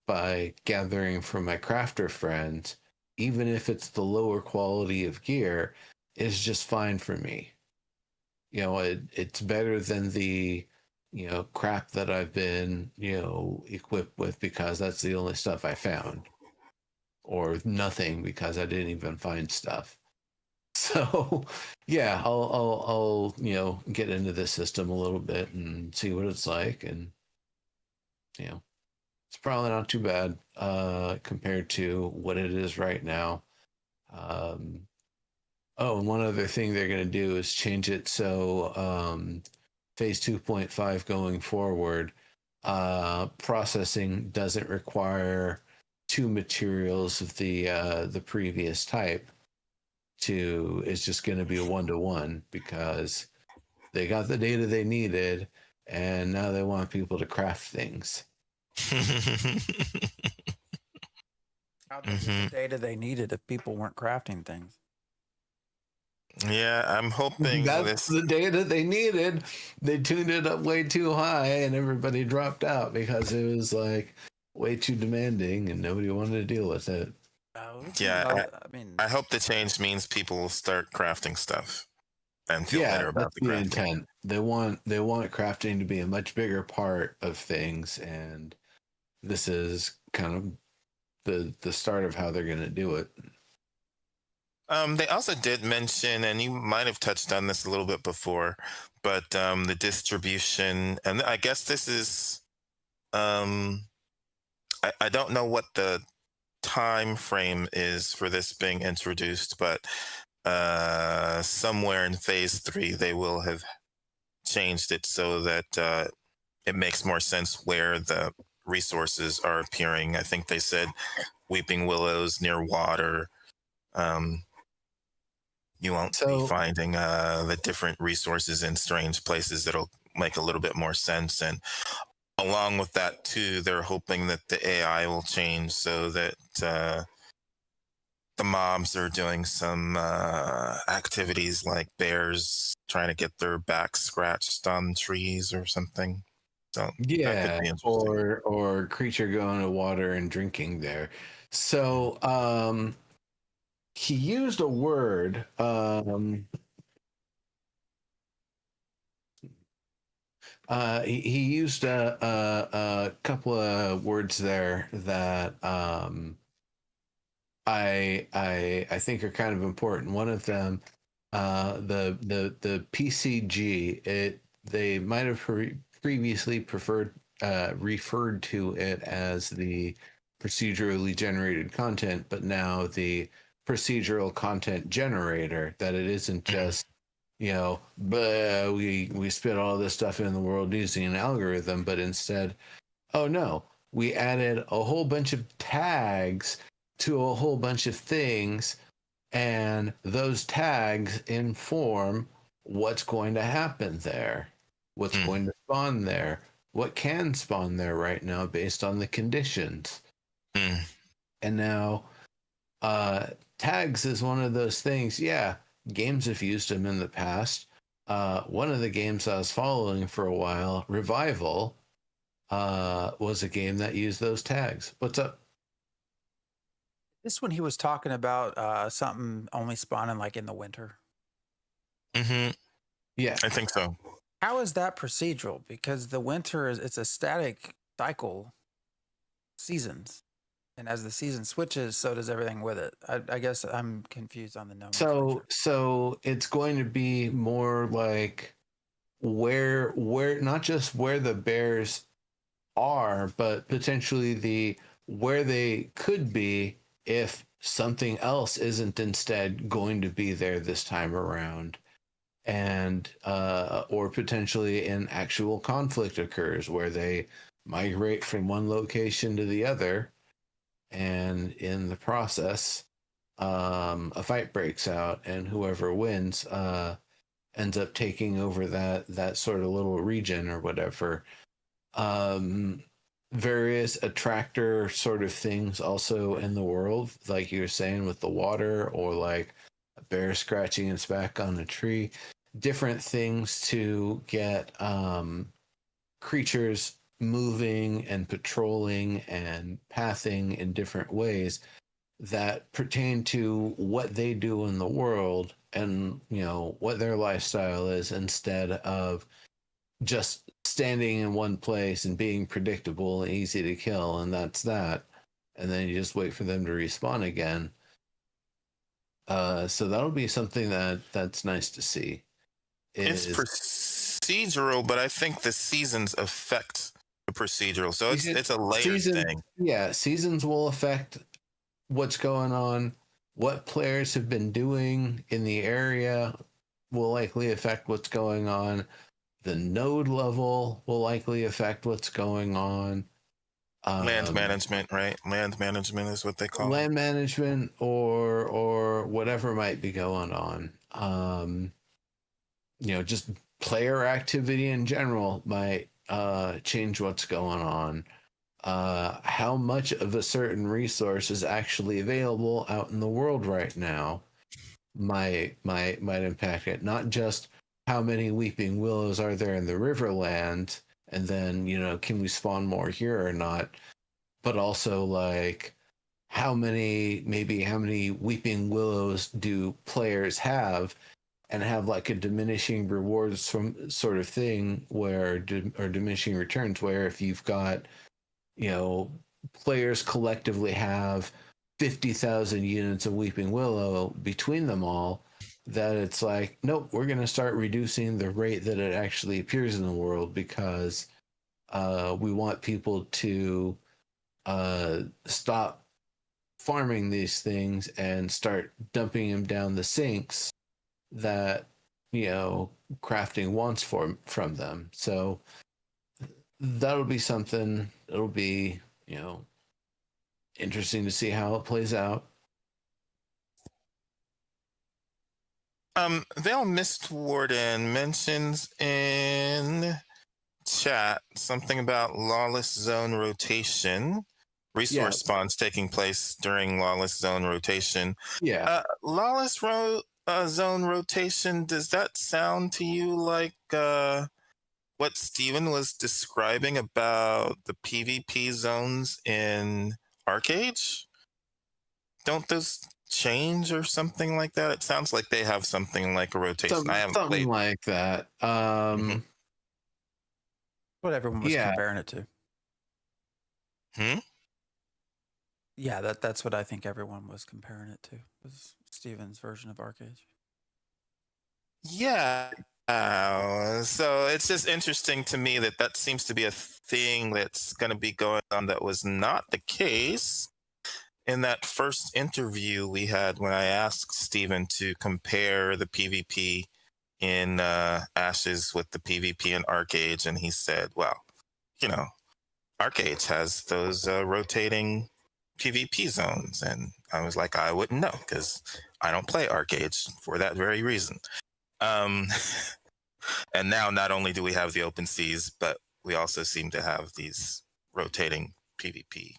by gathering from my crafter friends, even if it's the lower quality of gear, is just fine for me. It's better than the crap that I've been equipped with, because that's the only stuff I found, or nothing because I didn't even find stuff. So yeah, I'll get into this system a little bit and see what it's like, and it's probably not too bad compared to what it is right now. And one other thing they're going to do is change it so phase 2.5 going forward, processing doesn't require 2 materials of the previous type. It's just going to be a 1-to-1, because they got the data they needed and now they want people to craft things. How'd they get the data they needed if people weren't crafting things? Yeah, I'm hoping that's the data they needed. They tuned it up way too high and everybody dropped out because it was like way too demanding and nobody wanted to deal with it. Yeah, I hope the change means people will start crafting stuff and feel better about the crafting. Intent. They want crafting to be a much bigger part of things, and this is kind of the start of how they're going to do it. They also did mention, and you might have touched on this a little bit before, but the distribution, and I guess this is, I don't know what the time frame is for this being introduced, but somewhere in phase 3 they will have changed it so that it makes more sense where the resources are appearing. I think they said weeping willows near water. You won't be finding the different resources in strange places that'll make a little bit more sense. And along with that too, they're hoping that the AI will change so that the mobs are doing some activities like bears trying to get their backs scratched on trees or something. So that could Yeah, be interesting. or creature going to water and drinking there. So he used a word. He used a couple of words there that I think are kind of important. One of them, the PCG. They might have previously referred to it as the procedurally generated content, but now the procedural content generator. That it isn't just we spit all this stuff in the world using an algorithm, but instead, oh no, we added a whole bunch of tags to a whole bunch of things, and those tags inform what's going to happen there, what's going to spawn there, what can spawn there right now based on the conditions. And now tags is one of those things. Yeah, games have used them in the past. One of the games I was following for a while, Revival, was a game that used those tags. What's up? This one he was talking about something only spawning like in the winter. Yeah, I think so. How is that procedural? Because the winter it's a static cycle, seasons, and as the season switches, so does everything with it. I guess I'm confused on the nomenclature. So it's going to be more like where not just where the bears are, but potentially where they could be if something else isn't instead going to be there this time around, and or potentially an actual conflict occurs where they migrate from one location to the other, and in the process a fight breaks out, and whoever wins ends up taking over that sort of little region or whatever. Various attractor sort of things also in the world, like you were saying with the water, or like a bear scratching its back on a tree. Different things to get creatures moving and patrolling and pathing in different ways that pertain to what they do in the world, and what their lifestyle is, instead of just standing in one place and being predictable and easy to kill, and that's that, and then you just wait for them to respawn again. So that'll be something that's nice to see. It's procedural, but I think the seasons affect the procedural, so it's a layered thing. Yeah, seasons will affect what's going on. What players have been doing in the area will likely affect what's going on. The node level will likely affect what's going on. Land management, right? Land management is what they call it. Land management, or whatever might be going on. Just player activity in general might change what's going on. How much of a certain resource is actually available out in the world right now might impact it. Not just how many weeping willows are there in the Riverland, and then can we spawn more here or not, but also like how many weeping willows do players have, and have like a diminishing rewards from sort of thing, or diminishing returns, where if you've got players collectively have 50,000 units of weeping willow between them all, that it's like, nope, we're going to start reducing the rate that it actually appears in the world, because we want people to stop farming these things and start dumping them down the sinks that crafting wants from them. So that'll be something. It'll be interesting to see how it plays out. Veil Mistwarden mentions in chat something about lawless zone rotation. Resource Yes. spawns taking place during lawless zone rotation. Yeah. Lawless zone rotation, does that sound to you like what Steven was describing about the PvP zones in Arcade? Don't those change or something like that? It sounds like they have something like a rotation. I haven't Something played. like that. What everyone was Yeah. comparing it to. Hmm? Yeah, that's what I think everyone was comparing it to. Was Steven's version of Arcade. Yeah. So it's just interesting to me that that seems to be a thing that's going to be going on that was not the case in that first interview we had when I asked Steven to compare the PvP in Ashes with the PvP in Arcade, and he said, well, you know, Arcade has those rotating PvP zones. And I was like, I wouldn't know because I don't play Arcade for that very reason. And now not only do we have the open seas, but we also seem to have these rotating PvP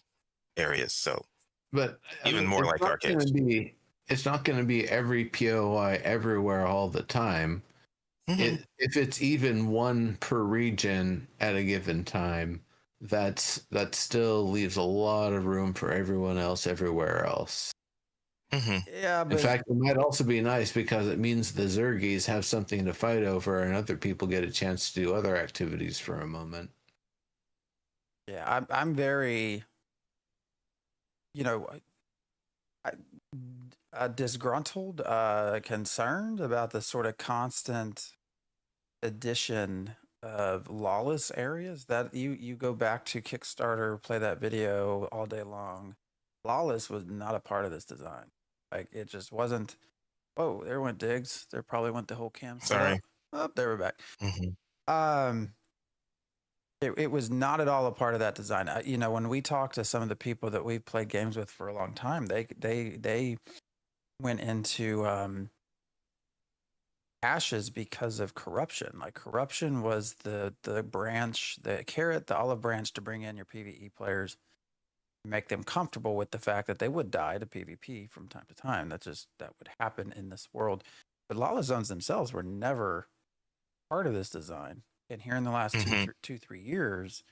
areas. So But I even mean, more like Arcade. It's not going to be every POI everywhere all the time. Mhm. If it's even one per region at a given time, that still leaves a lot of room for everyone else everywhere else. Mhm. Yeah, In but fact, it might also be nice because it means the Zergies have something to fight over, and other people get a chance to do other activities for a moment. yeah, I'm very, you know, I, disgruntled, concerned about the sort of constant addition of lawless areas. That you go back to Kickstarter, play that video all day long. Lawless was not a part of this design. Like it just wasn't. Oh, there went Diggs. There probably went the whole cam setup. Sorry. Oh, there we're back. Mhm. It was not at all a part of that design. You know, when we talk to some of the people that we've played games with for a long time, they went into Ashes because of corruption. Like corruption was the branch, the carrot, the olive branch to bring in your PvE players, make them comfortable with the fact that they would die to PvP from time to time. That would happen in this world. But lawless zones themselves were never part of this design. And here in the last Mhm. 3 years,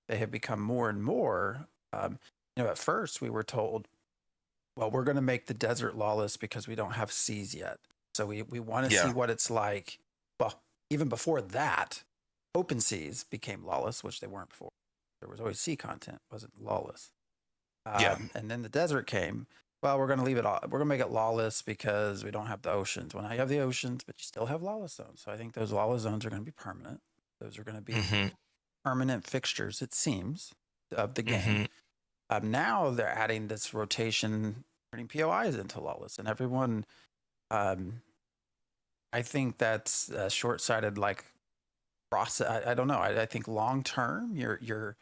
they have become more and more. You know, at first we were told, well, we're going to make the desert lawless because we don't have seas yet. So we want to Yeah. see what it's like. Well, even before that, open seas became lawless, which they weren't before. There was always sea content, wasn't lawless. Yeah. And then the desert came. Well, we're going to leave it all. We're going to make it lawless because we don't have the oceans. Well, now you have the oceans, but you still have lawless zones. So I think those lawless zones are going to be permanent. Those are going to be Mhm. permanent fixtures, it seems, of the game. Mhm. Now they're adding this rotation, turning POIs into lawless, and everyone. I think that's short-sighted. Like process. I don't know. I think long term, you're.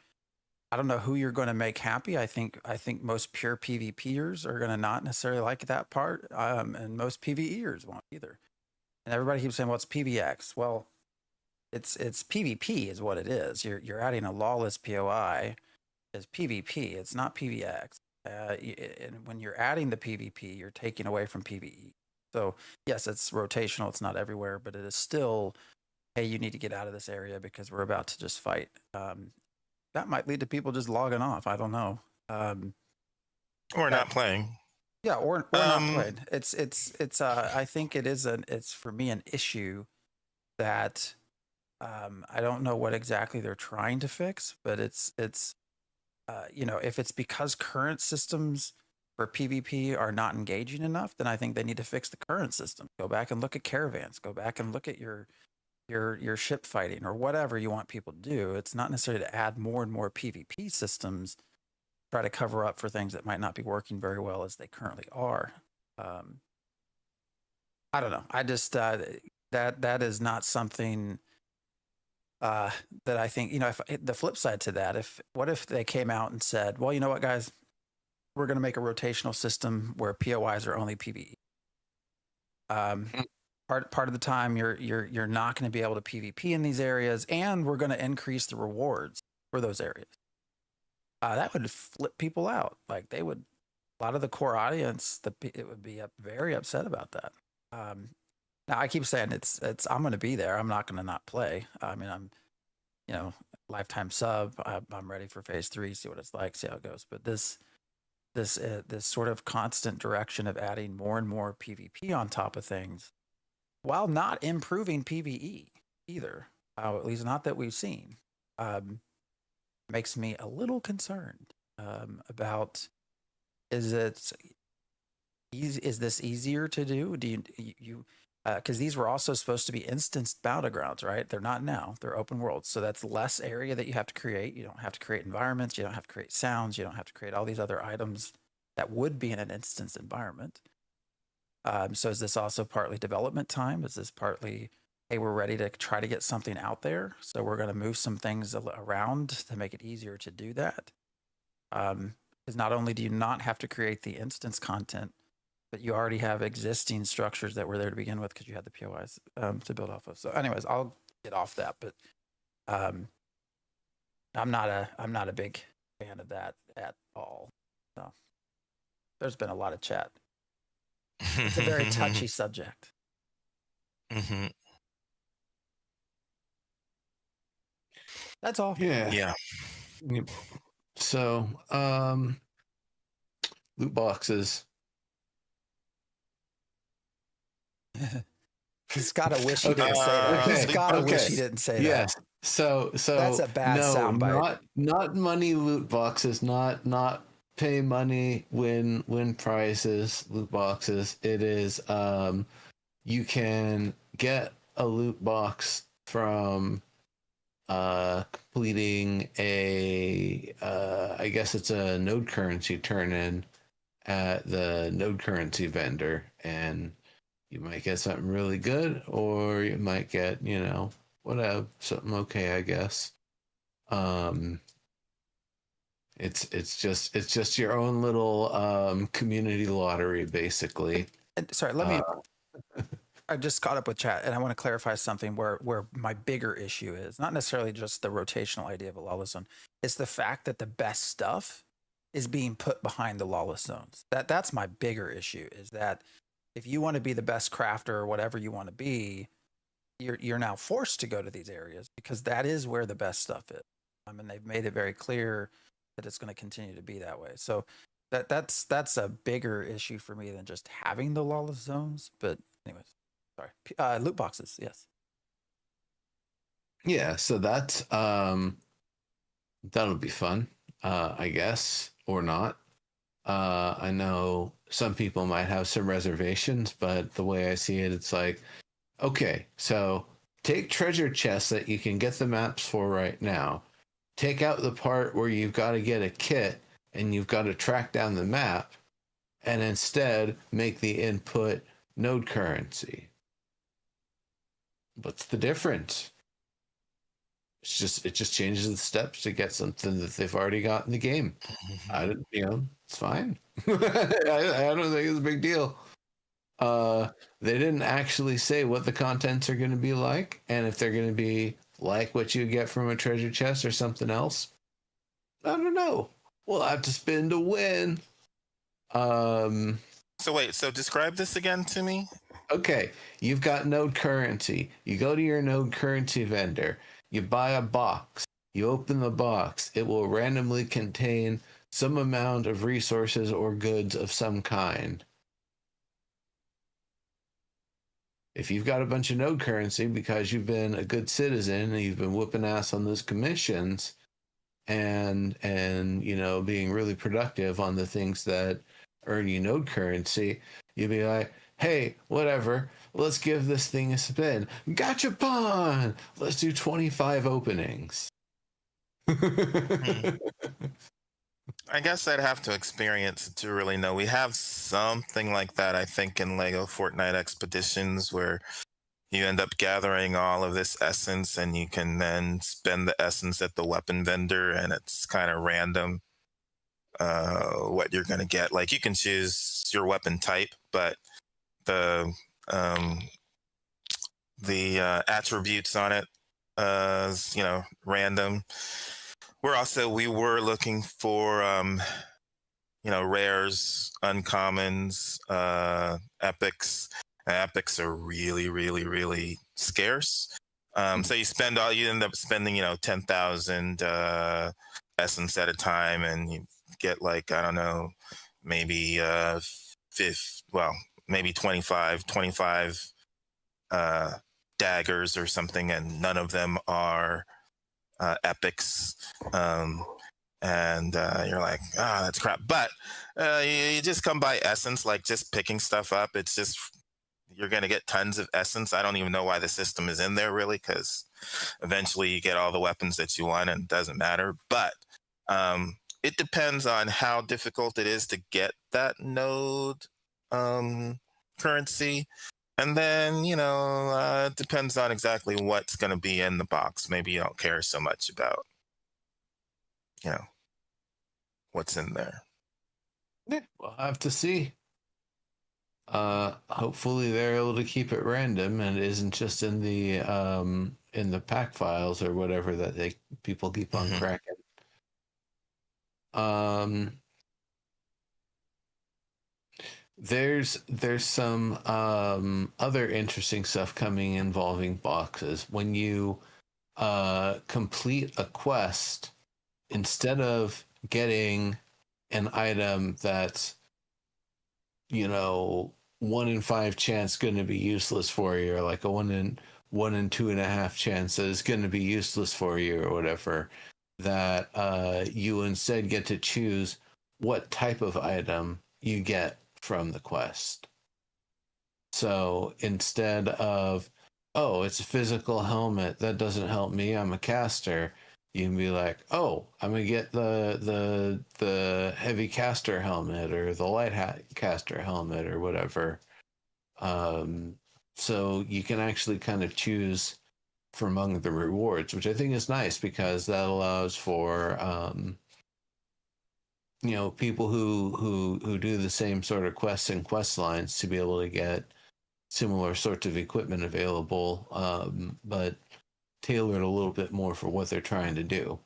I don't know who you're going to make happy. I think most pure PvPers are going to not necessarily like that part, and most PvEers won't either. And everybody keeps saying, "Well, it's PvX." Well, it's PvP is what it is. You're adding a lawless POI as PvP. It's not PvX. And when you're adding the PvP, you're taking away from PvE. So yes, it's rotational. It's not everywhere, but it is still, hey, you need to get out of this area because we're about to just fight. That might lead to people just logging off. I don't know. Or not playing. Yeah, or not playing. It's I think it's for me an issue that I don't know what exactly they're trying to fix, but it's you know, if it's because current systems for PvP are not engaging enough, then I think they need to fix the current system. Go back and look at caravans. Go back and look at your ship fighting or whatever you want people to do. It's not necessarily to add more and more PvP systems, try to cover up for things that might not be working very well as they currently are. I don't know. I just that is not something that I think, you know, if the flip side to that, what if they came out and said, well, you know what, guys, we're going to make a rotational system where POIs are only PvE. part of the time you're not going to be able to PvP in these areas, and we're going to increase the rewards for those areas. That would flip people out. Like they would, a lot of the core audience, it would be very upset about that. Now I keep saying it's I'm going to be there. I'm not going to not play. I mean, I'm, you know, lifetime sub. I'm ready for phase 3. See what it's like. See how it goes. But this sort of constant direction of adding more and more PvP on top of things, while not improving PvE either, at least not that we've seen, makes me a little concerned about, is this easier to do? Do you because these were also supposed to be instanced battlegrounds, right? They're not now. They're open worlds. So that's less area that you have to create. You don't have to create environments. You don't have to create sounds. You don't have to create all these other items that would be in an instance environment. So is this also partly development time? Is this partly, hey, we're ready to try to get something out there, so we're going to move some things around to make it easier to do that? Because not only do you not have to create the instance content, but you already have existing structures that were there to begin with because you had the POIs to build off of. So anyways, I'll get off that, but I'm not a big fan of that at all. So there's been a lot of chat. It's a very touchy subject. Mm-hmm. That's all. Yeah. Yep. So, loot boxes. He's gotta wish he didn't say that. He's gotta wish he didn't say that. Yes. So that's a bad soundbite. Not money loot boxes. Not pay money, win prizes. Loot boxes. It is you can get a loot box from completing a I guess it's a node currency turn-in at the node currency vendor, and you might get something really good, or you might get, you know, whatever, something okay, I guess. It's just your own little community lottery, basically. Sorry, let me. I just caught up with chat, and I want to clarify something where my bigger issue is not necessarily just the rotational idea of a lawless zone. It's the fact that the best stuff is being put behind the lawless zones. That's my bigger issue, is that if you want to be the best crafter or whatever you want to be, you're now forced to go to these areas because that is where the best stuff is. I mean, they've made it very clear that it's going to continue to be that way. So that's a bigger issue for me than just having the lawless zones. But anyways, sorry. Loot boxes, yes. Yeah, so that's that'll be fun, I guess, or not. I know some people might have some reservations, but the way I see it, it's like, okay, so take treasure chests that you can get the maps for right now. Take out the part where you've got to get a kit and you've got to track down the map, and instead make the input node currency. What's the difference? It just changes the steps to get something that they've already got in the game. It's fine. I don't think it's a big deal. They didn't actually say what the contents are going to be like, and if they're going to be like what you get from a treasure chest or something else. I don't know. We'll have to spin to win. So wait, so describe this again to me. Okay, you've got node currency. You go to your node currency vendor. You buy a box. You open the box. It will randomly contain some amount of resources or goods of some kind. If you've got a bunch of node currency because you've been a good citizen and you've been whooping ass on those commissions and you know, being really productive on the things that earn you node currency, you'll be like, hey, whatever, let's give this thing a spin. Gachapon! Let's do 25 openings. I guess I'd have to experience to really know. We have something like that, I think, in Lego Fortnite Expeditions, where you end up gathering all of this essence and you can then spend the essence at the weapon vendor, and it's kind of random what you're going to get. Like, you can choose your weapon type, but the the attributes on it as random. We were looking for rares, uncommons, epics. Epics are really, really, really scarce. So you end up spending 10,000 essence at a time, and you get like, I don't know, maybe maybe 25 daggers or something, and none of them are epics. And you're like, that's crap. But you just come by essence, like just picking stuff up. It's just, you're going to get tons of essence. I don't even know why the system is in there, really, because eventually you get all the weapons that you want and it doesn't matter. But it depends on how difficult it is to get that node currency. And then, it depends on exactly what's going to be in the box. Maybe you don't care so much about, what's in there. We'll have to see. Hopefully they're able to keep it random and it isn't just in the pack files or whatever that people keep on cracking. There's some other interesting stuff coming involving boxes. When you complete a quest, instead of getting an item that's 1 in 5 chance going to be useless for you, or like a 1 in 2.5 chance that is going to be useless for you, or whatever, that you instead get to choose what type of item you get from the quest. So instead of, oh, it's a physical helmet, that doesn't help me, I'm a caster, you can be like, oh, I'm gonna get the heavy caster helmet or the light caster helmet or whatever. So you can actually kind of choose from among the rewards, which I think is nice because that allows for people who do the same sort of quests and quest lines to be able to get similar sorts of equipment available, but tailored a little bit more for what they're trying to do.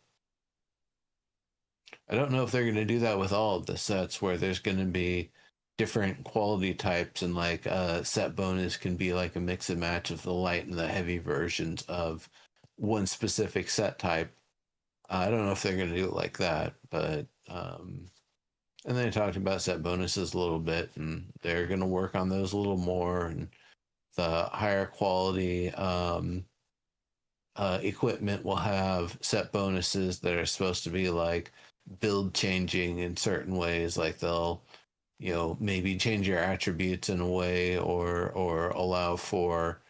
I don't know if they're going to do that with all of the sets, where there's going to be different quality types, and like set bonus can be like a mix and match of the light and the heavy versions of one specific set type. I don't know if they're going to do it like that, but and they talked about set bonuses a little bit, and they're going to work on those a little more, and the higher quality equipment will have set bonuses that are supposed to be like build changing in certain ways, like they'll maybe change your attributes in a way, or allow for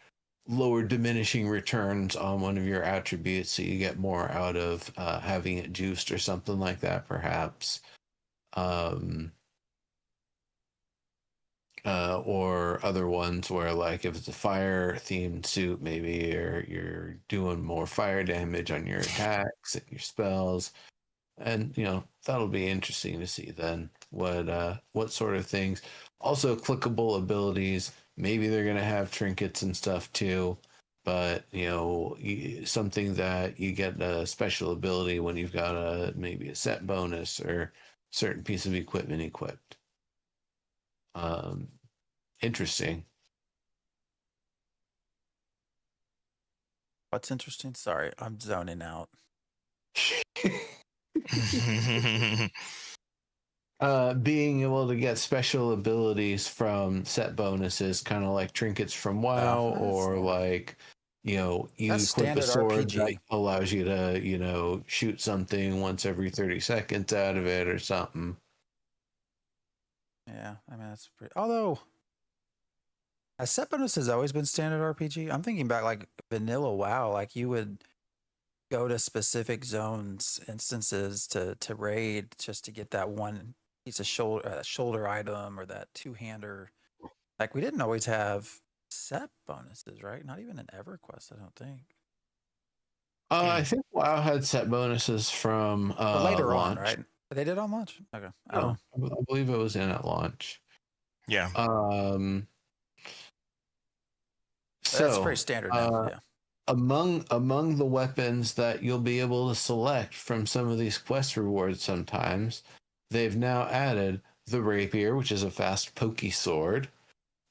lower diminishing returns on one of your attributes, so you get more out of having it juiced or something like that, perhaps. Or other ones where, like, if it's a fire themed suit, maybe you're doing more fire damage on your attacks and your spells, and that'll be interesting to see then what sort of things. Also, clickable abilities, maybe they're going to have trinkets and stuff too, but something that you get a special ability when you've got maybe a set bonus or certain piece of equipment equipped. Interesting. What's interesting? Sorry, I'm zoning out. Being able to get special abilities from set bonuses, kind of like trinkets from WoW, or like you equip a sword RPG that allows you to shoot something once every 30 seconds out of it or something. Yeah, I mean that's pretty. Although, a set bonus has always been standard RPG. I'm thinking back like vanilla WoW, like you would go to specific zones, instances to raid just to get that one piece of shoulder item or that two-hander. Like we didn't always have set bonuses, right? Not even in EverQuest, I don't think. I think WoW had set bonuses from But later launch. on, right? They did on launch? Okay. I believe it was in at launch. Yeah. That's So, pretty standard now. Yeah. among the weapons that you'll be able to select from some of these quest rewards sometimes, they've now added the rapier, which is a fast pokey sword,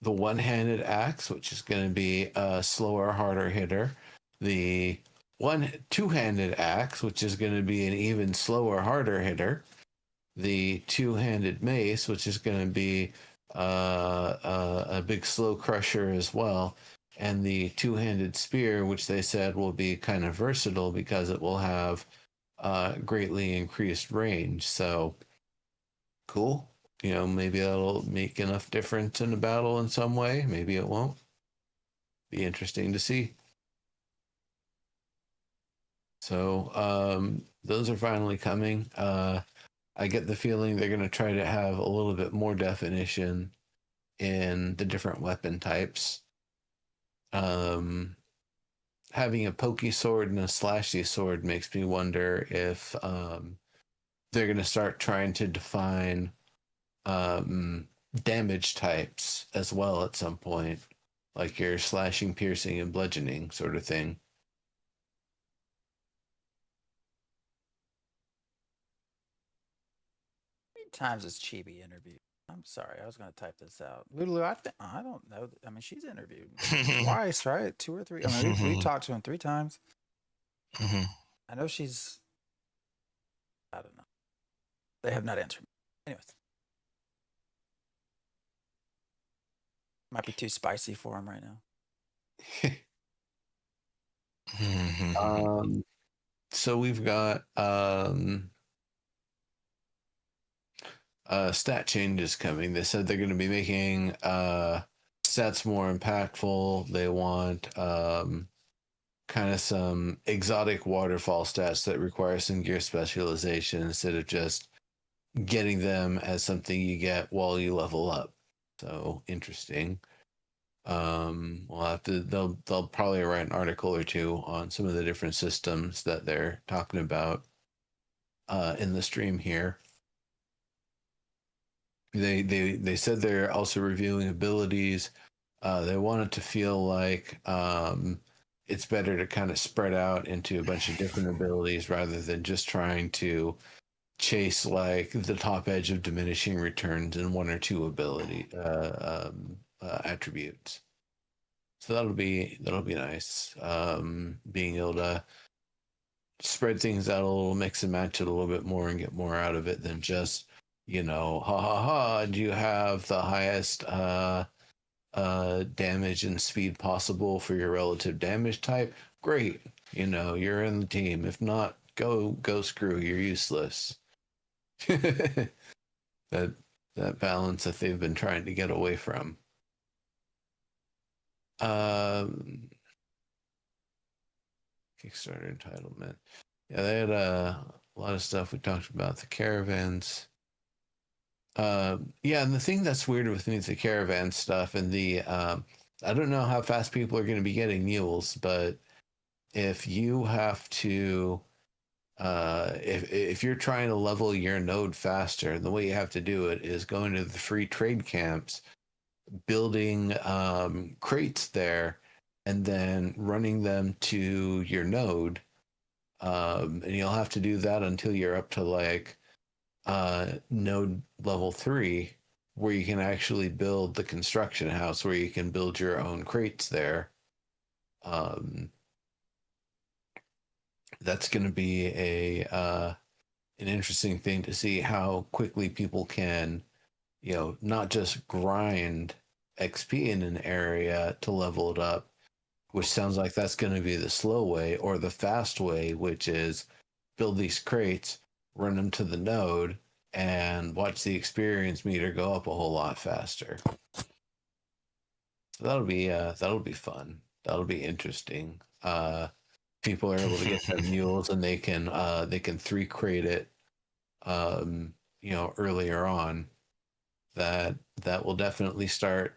the one-handed axe, which is going to be a slower, harder hitter, the two-handed axe, which is going to be an even slower, harder hitter, the two-handed mace, which is going to be a big slow crusher as well, and the two-handed spear, which they said will be kind of versatile because it will have greatly increased range. So cool. Maybe that'll make enough difference in the battle in some way. Maybe it won't. Be interesting to see. So those are finally coming. I get the feeling they're going to try to have a little bit more definition in the different weapon types. Having a pokey sword and a slashy sword makes me wonder if they're going to start trying to define damage types as well at some point, like your slashing, piercing, and bludgeoning sort of thing. How many times has Chibi interviewed? I'm sorry, I was going to type this out. Lulu, I don't know. I mean, she's interviewed twice, right? 2 or 3. I mean, we talked to him 3 times. I know she's. I don't know. They have not answered. Anyways, might be too spicy for him right now. So we've got stat changes coming. They said they're going to be making stats more impactful. They want kind of some exotic waterfall stats that require some gear specialization instead of just getting them as something you get while you level up. So interesting. We'll have to. They'll probably write an article or two on some of the different systems that they're talking about in the stream here. They said they're also reviewing abilities. They want it to feel like it's better to kind of spread out into a bunch of different abilities rather than just trying to chase like the top edge of diminishing returns in 1 or 2 ability attributes. So that'll be nice. Being able to spread things out a little, mix and match it a little bit more and get more out of it than just, ha ha ha, do you have the highest damage and speed possible for your relative damage type? Great. You're in the team. If not, go screw, you're useless. that balance that they've been trying to get away from. Kickstarter entitlement. Yeah, they had a lot of stuff. We talked about the caravans. Yeah, and the thing that's weird with me is the caravan stuff and the I don't know how fast people are going to be getting mules, but if you have to if you're trying to level your node faster, the way you have to do it is going to the free trade camps, building crates there, and then running them to your node. And you'll have to do that until you're up to like node level 3, where you can actually build the construction house where you can build your own crates there. That's going to be an interesting thing to see how quickly people can, not just grind XP in an area to level it up, which sounds like that's going to be the slow way, or the fast way, which is build these crates, run them to the node, and watch the experience meter go up a whole lot faster. So that'll be fun. That'll be interesting. People are able to get their mules, and they can 3 crate it, earlier on. That will definitely start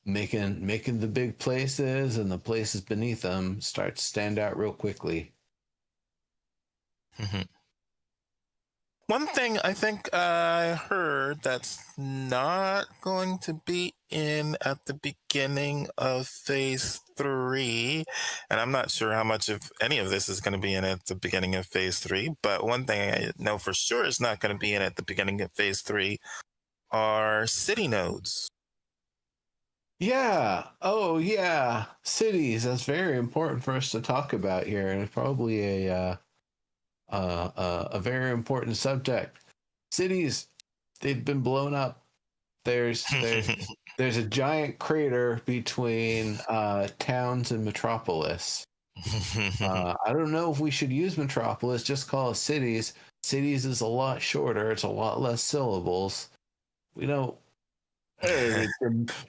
making the big places and the places beneath them start to stand out real quickly. One thing I think I heard that's not going to be in at the beginning of phase 3, and I'm not sure how much of any of this is going to be in at the beginning of phase 3, but one thing I know for sure is not going to be in at the beginning of phase 3 are city nodes. Yeah. Oh, yeah. Cities. That's very important for us to talk about here, and it's probably a very important subject. Cities, they've been blown up. There's a giant crater between towns and Metropolis. I don't know if we should use Metropolis. Just call it cities. Cities is a lot shorter. It's a lot less syllables. We don't. Hey,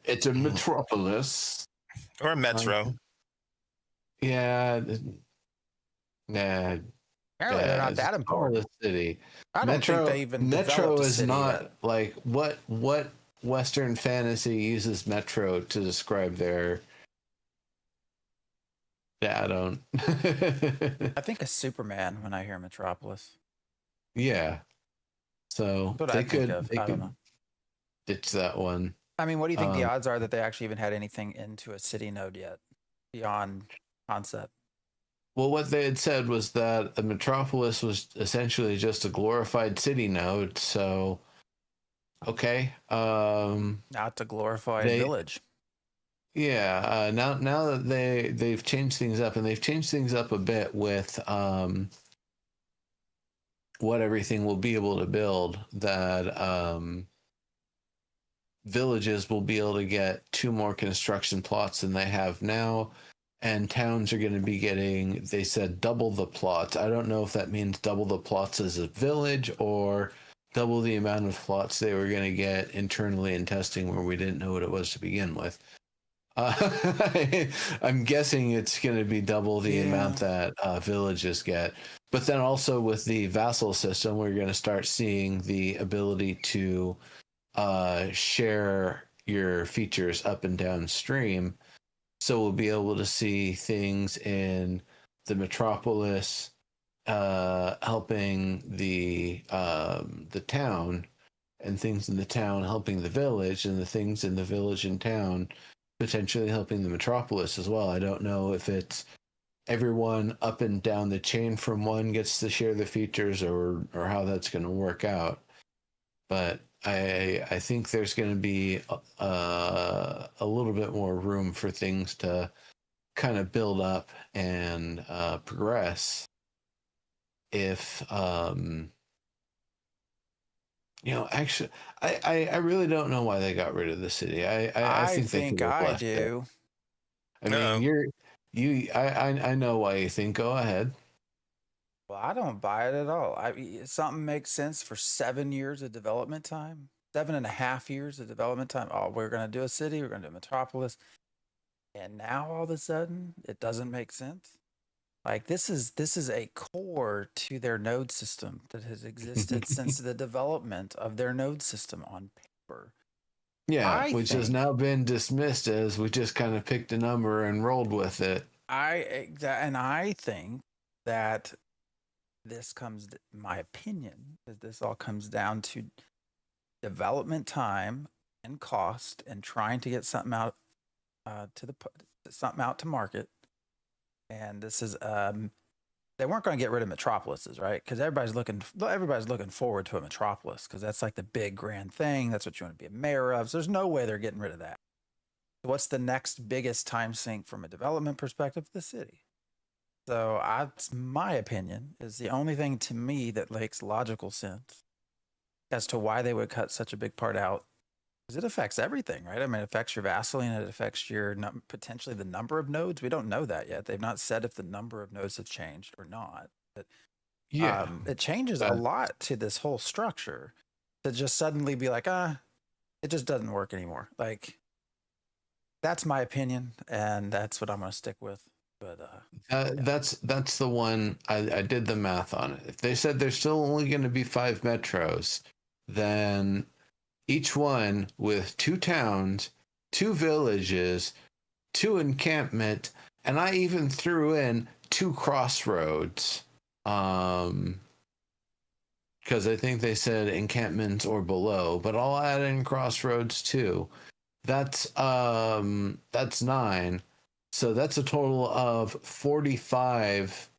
it's a metropolis. Or metro. Yeah. Nah. Apparently, they're not that Call important. it a city. I don't think they even Metro developed a is city not yet. like what Western fantasy uses Metro to describe their. Yeah, I don't. I think of Superman when I hear Metropolis. Yeah. So That's what I think of. I don't know. ditch that one. I mean, what do you think the odds are that they actually even had anything into a city node yet beyond concept? Well, what they had said was that the Metropolis was essentially just a glorified city node. So, okay. Not a glorified village. Yeah. Now that they've changed things up, and they've changed things up a bit with what everything will be able to build. That villages will be able to get 2 more construction plots than they have now, and towns are going to be getting, they said, double the plots. I don't know if that means double the plots as a village or double the amount of plots they were going to get internally in testing where we didn't know what it was to begin with. I'm guessing it's going to be double the amount that villages get. But then also with the vassal system, we're going to start seeing the ability to share your features up and downstream. So we'll be able to see things in the metropolis helping the town, and things in the town helping the village, and the things in the village and town potentially helping the metropolis as well. I don't know if it's everyone up and down the chain from one gets to share the features, or how that's going to work out. But I think there's going to be a little bit more room for things to kind of build up and progress if actually I really don't know why they got rid of the city. I think they could have left do. it. I mean, I know why you think. Go ahead. Well, I don't buy it at all. Something makes sense for 7 years of development time, 7.5 years of development time. Oh, we're going to do a city, we're going to do a metropolis. And now all of a sudden it doesn't make sense. Like this is a core to their node system that has existed since the development of their node system on paper. Yeah, which has now been dismissed as we just kind of picked a number and rolled with it. I think that this comes, my opinion, that this all comes down to development time and cost and trying to get something out to market. And this is they weren't going to get rid of metropolises, right? Because everybody's looking forward to a metropolis because that's like the big grand thing. That's what you want to be a mayor of. So there's no way they're getting rid of that. What's the next biggest time sink from a development perspective? The city. So that's my opinion, is the only thing to me that makes logical sense as to why they would cut such a big part out. Because it affects everything, right? I mean, it affects your vassaling, it affects your potentially the number of nodes. We don't know that yet. They've not said if the number of nodes have changed or not. But it changes a lot to this whole structure to just suddenly be like, it just doesn't work anymore. Like, that's my opinion, and that's what I'm going to stick with. But that's the one I did the math on it. If they said there's still only going to be 5 metros, then each one with 2 towns, 2 villages, 2 encampment, and I even threw in 2 crossroads. because I think they said encampments or below, but I'll add in crossroads too. That's 9. So that's a total of 45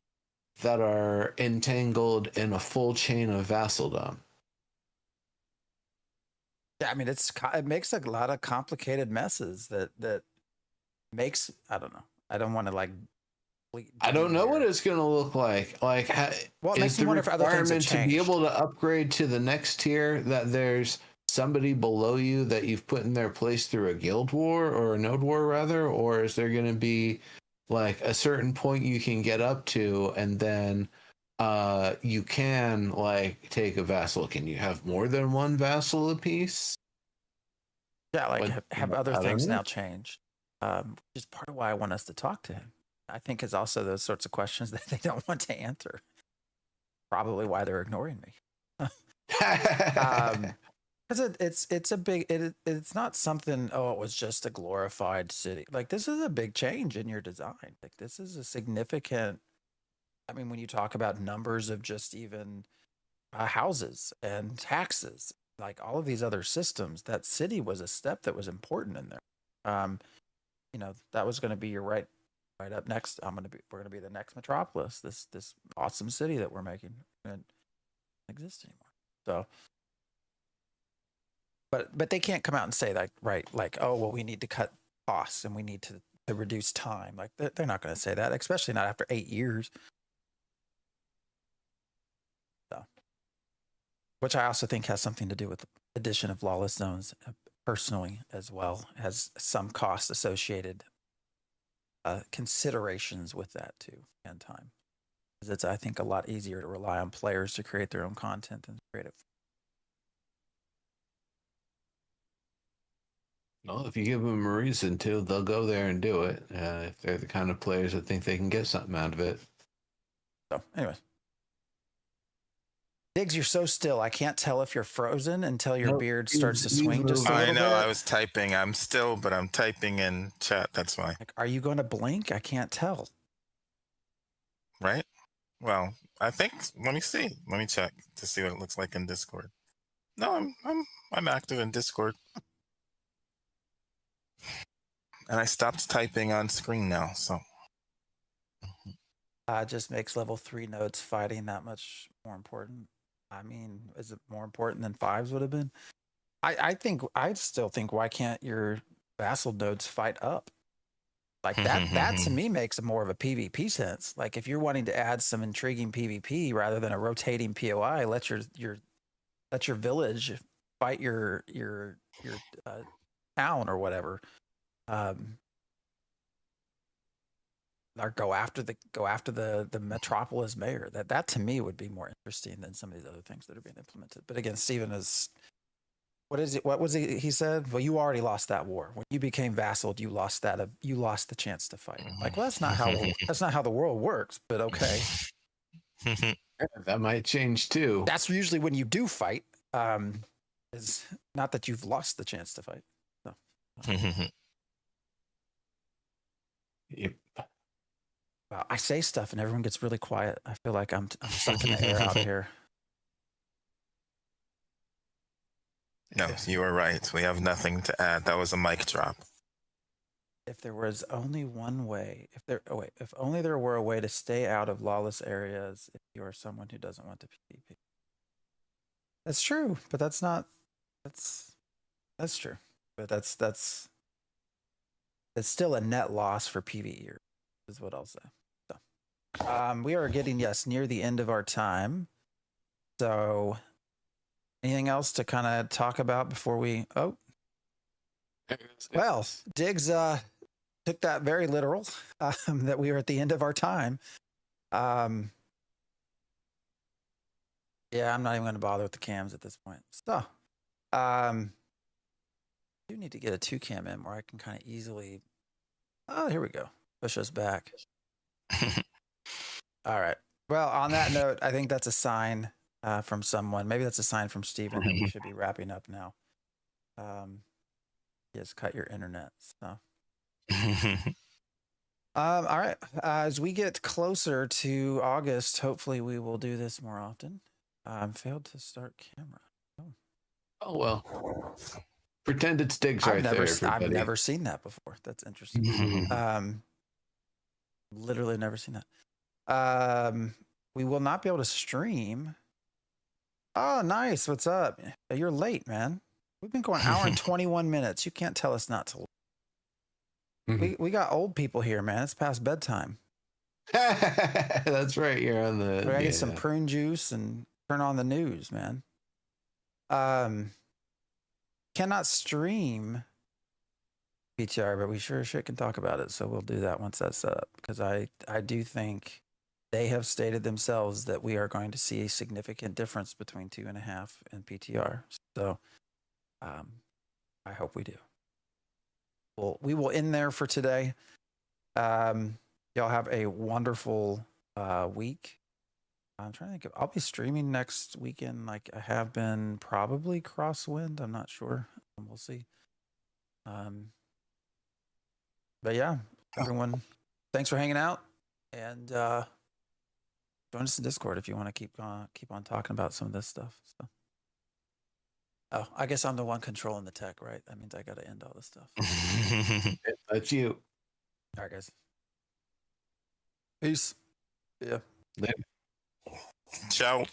that are entangled in a full chain of vassaldom. Yeah, I mean, it makes a lot of complicated messes that makes, I don't know. I don't want to like. I don't know what here. it's going to look like. Like, Well, it is makes me the wonder if other things have requirement to be changed. able to upgrade to the next tier that there's somebody below you that you've put in their place through a guild war or a node war rather, or is there going to be like a certain point you can get up to and then you can like take a vassal? Can you have more than one vassal apiece? Yeah, like Like, have other I don't things know. now changed? Which is part of why I want us to talk to him. I think is also those sorts of questions that they don't want to answer. Probably why they're ignoring me. Because it's a big it's not something. Oh, it was just a glorified city. Like this is a big change in your design. Like this is a significant. I mean, when you talk about numbers of just even houses and taxes, like all of these other systems, that city was a step that was important in there. That was going to be your right up next. We're gonna be the next metropolis. This awesome city that we're making doesn't exist anymore. So, but they can't come out and say that, right? Like, oh well, we need to cut costs and we need to reduce time. Like they're not going to say that, especially not after 8 years. So, which I also think has something to do with the addition of lawless zones, personally as well, has some cost associated considerations with that too, and time. Because it's, I think, a lot easier to rely on players to create their own content than to create it. Well, if you give them a reason to, they'll go there and do it. If they're the kind of players that think they can get something out of it. So, anyways. Diggs, you're so still. I can't tell if you're frozen until your Nope, beard starts to swing just a I little know. bit. I was typing. I'm still, but I'm typing in chat. That's why. Like, are you going to blink? I can't tell. Right? Well, I think. Let me see. Let me check to see what it looks like in Discord. No, I'm active in Discord. And I stopped typing on screen now, so. Just makes level 3 nodes fighting that much more important. I mean, is it more important than 5s would have been? I still think, why can't your vassal nodes fight up? Like that to me makes more of a PvP sense. Like if you're wanting to add some intriguing PvP rather than a rotating POI, let your village fight your town or whatever. Or go after the metropolis mayor. That to me would be more interesting than some of these other things that are being implemented. But again, Steven is, what is it? What was he said? Well, you already lost that war. When you became vassal, you lost the chance to fight. Like, well, that's not how the world works, but okay. That might change too. That's usually when you do fight. Is not that you've lost the chance to fight. So. Yep. Wow, I say stuff and everyone gets really quiet. I feel like I'm sucking the air out of here. No, you are right. We have nothing to add. That was a mic drop. If there was only one way, if only there were a way to stay out of lawless areas if you are someone who doesn't want to PvP. That's true, but that's true. But that's still a net loss for PvE, is what I'll say. So, we are getting near the end of our time. So, anything else to kind of talk about before we? Oh, well, Diggs took that very literal. That we are at the end of our time. Yeah, I'm not even going to bother with the cams at this point. So, I do need to get a 2-cam in where I can kind of easily. Oh, here we go. Push us back. All right. Well, on that note, I think that's a sign from someone. Maybe that's a sign from Steven that we should be wrapping up now. Just cut your internet. So. All right. As we get closer to August, hopefully we will do this more often. Failed to start camera. Oh well. Pretend it's Diggs I've right never, there, I've everybody. never seen that before. That's interesting. Literally never seen that. We will not be able to stream. Oh, nice. What's up? You're late, man. We've been going hour and 21 minutes. You can't tell us not to. We got old people here, man. It's past bedtime. That's right. You're on the. We gotta get some prune juice and turn on the news, man. Cannot stream PTR, but we sure as shit can talk about it. So we'll do that once that's set up, because I do think they have stated themselves that we are going to see a significant difference between 2.5 and PTR. So I hope we do. Well, we will end there for today. Y'all have a wonderful week. I'm trying to think of, I'll be streaming next weekend like I have been, probably Crosswind. I'm not sure. We'll see. But yeah, everyone, thanks for hanging out, and join us in Discord if you want to keep on talking about some of this stuff. So. Oh, I guess I'm the one controlling the tech, right? That means I got to end all this stuff. That's you. All right, guys. Peace. Yeah. Ciao.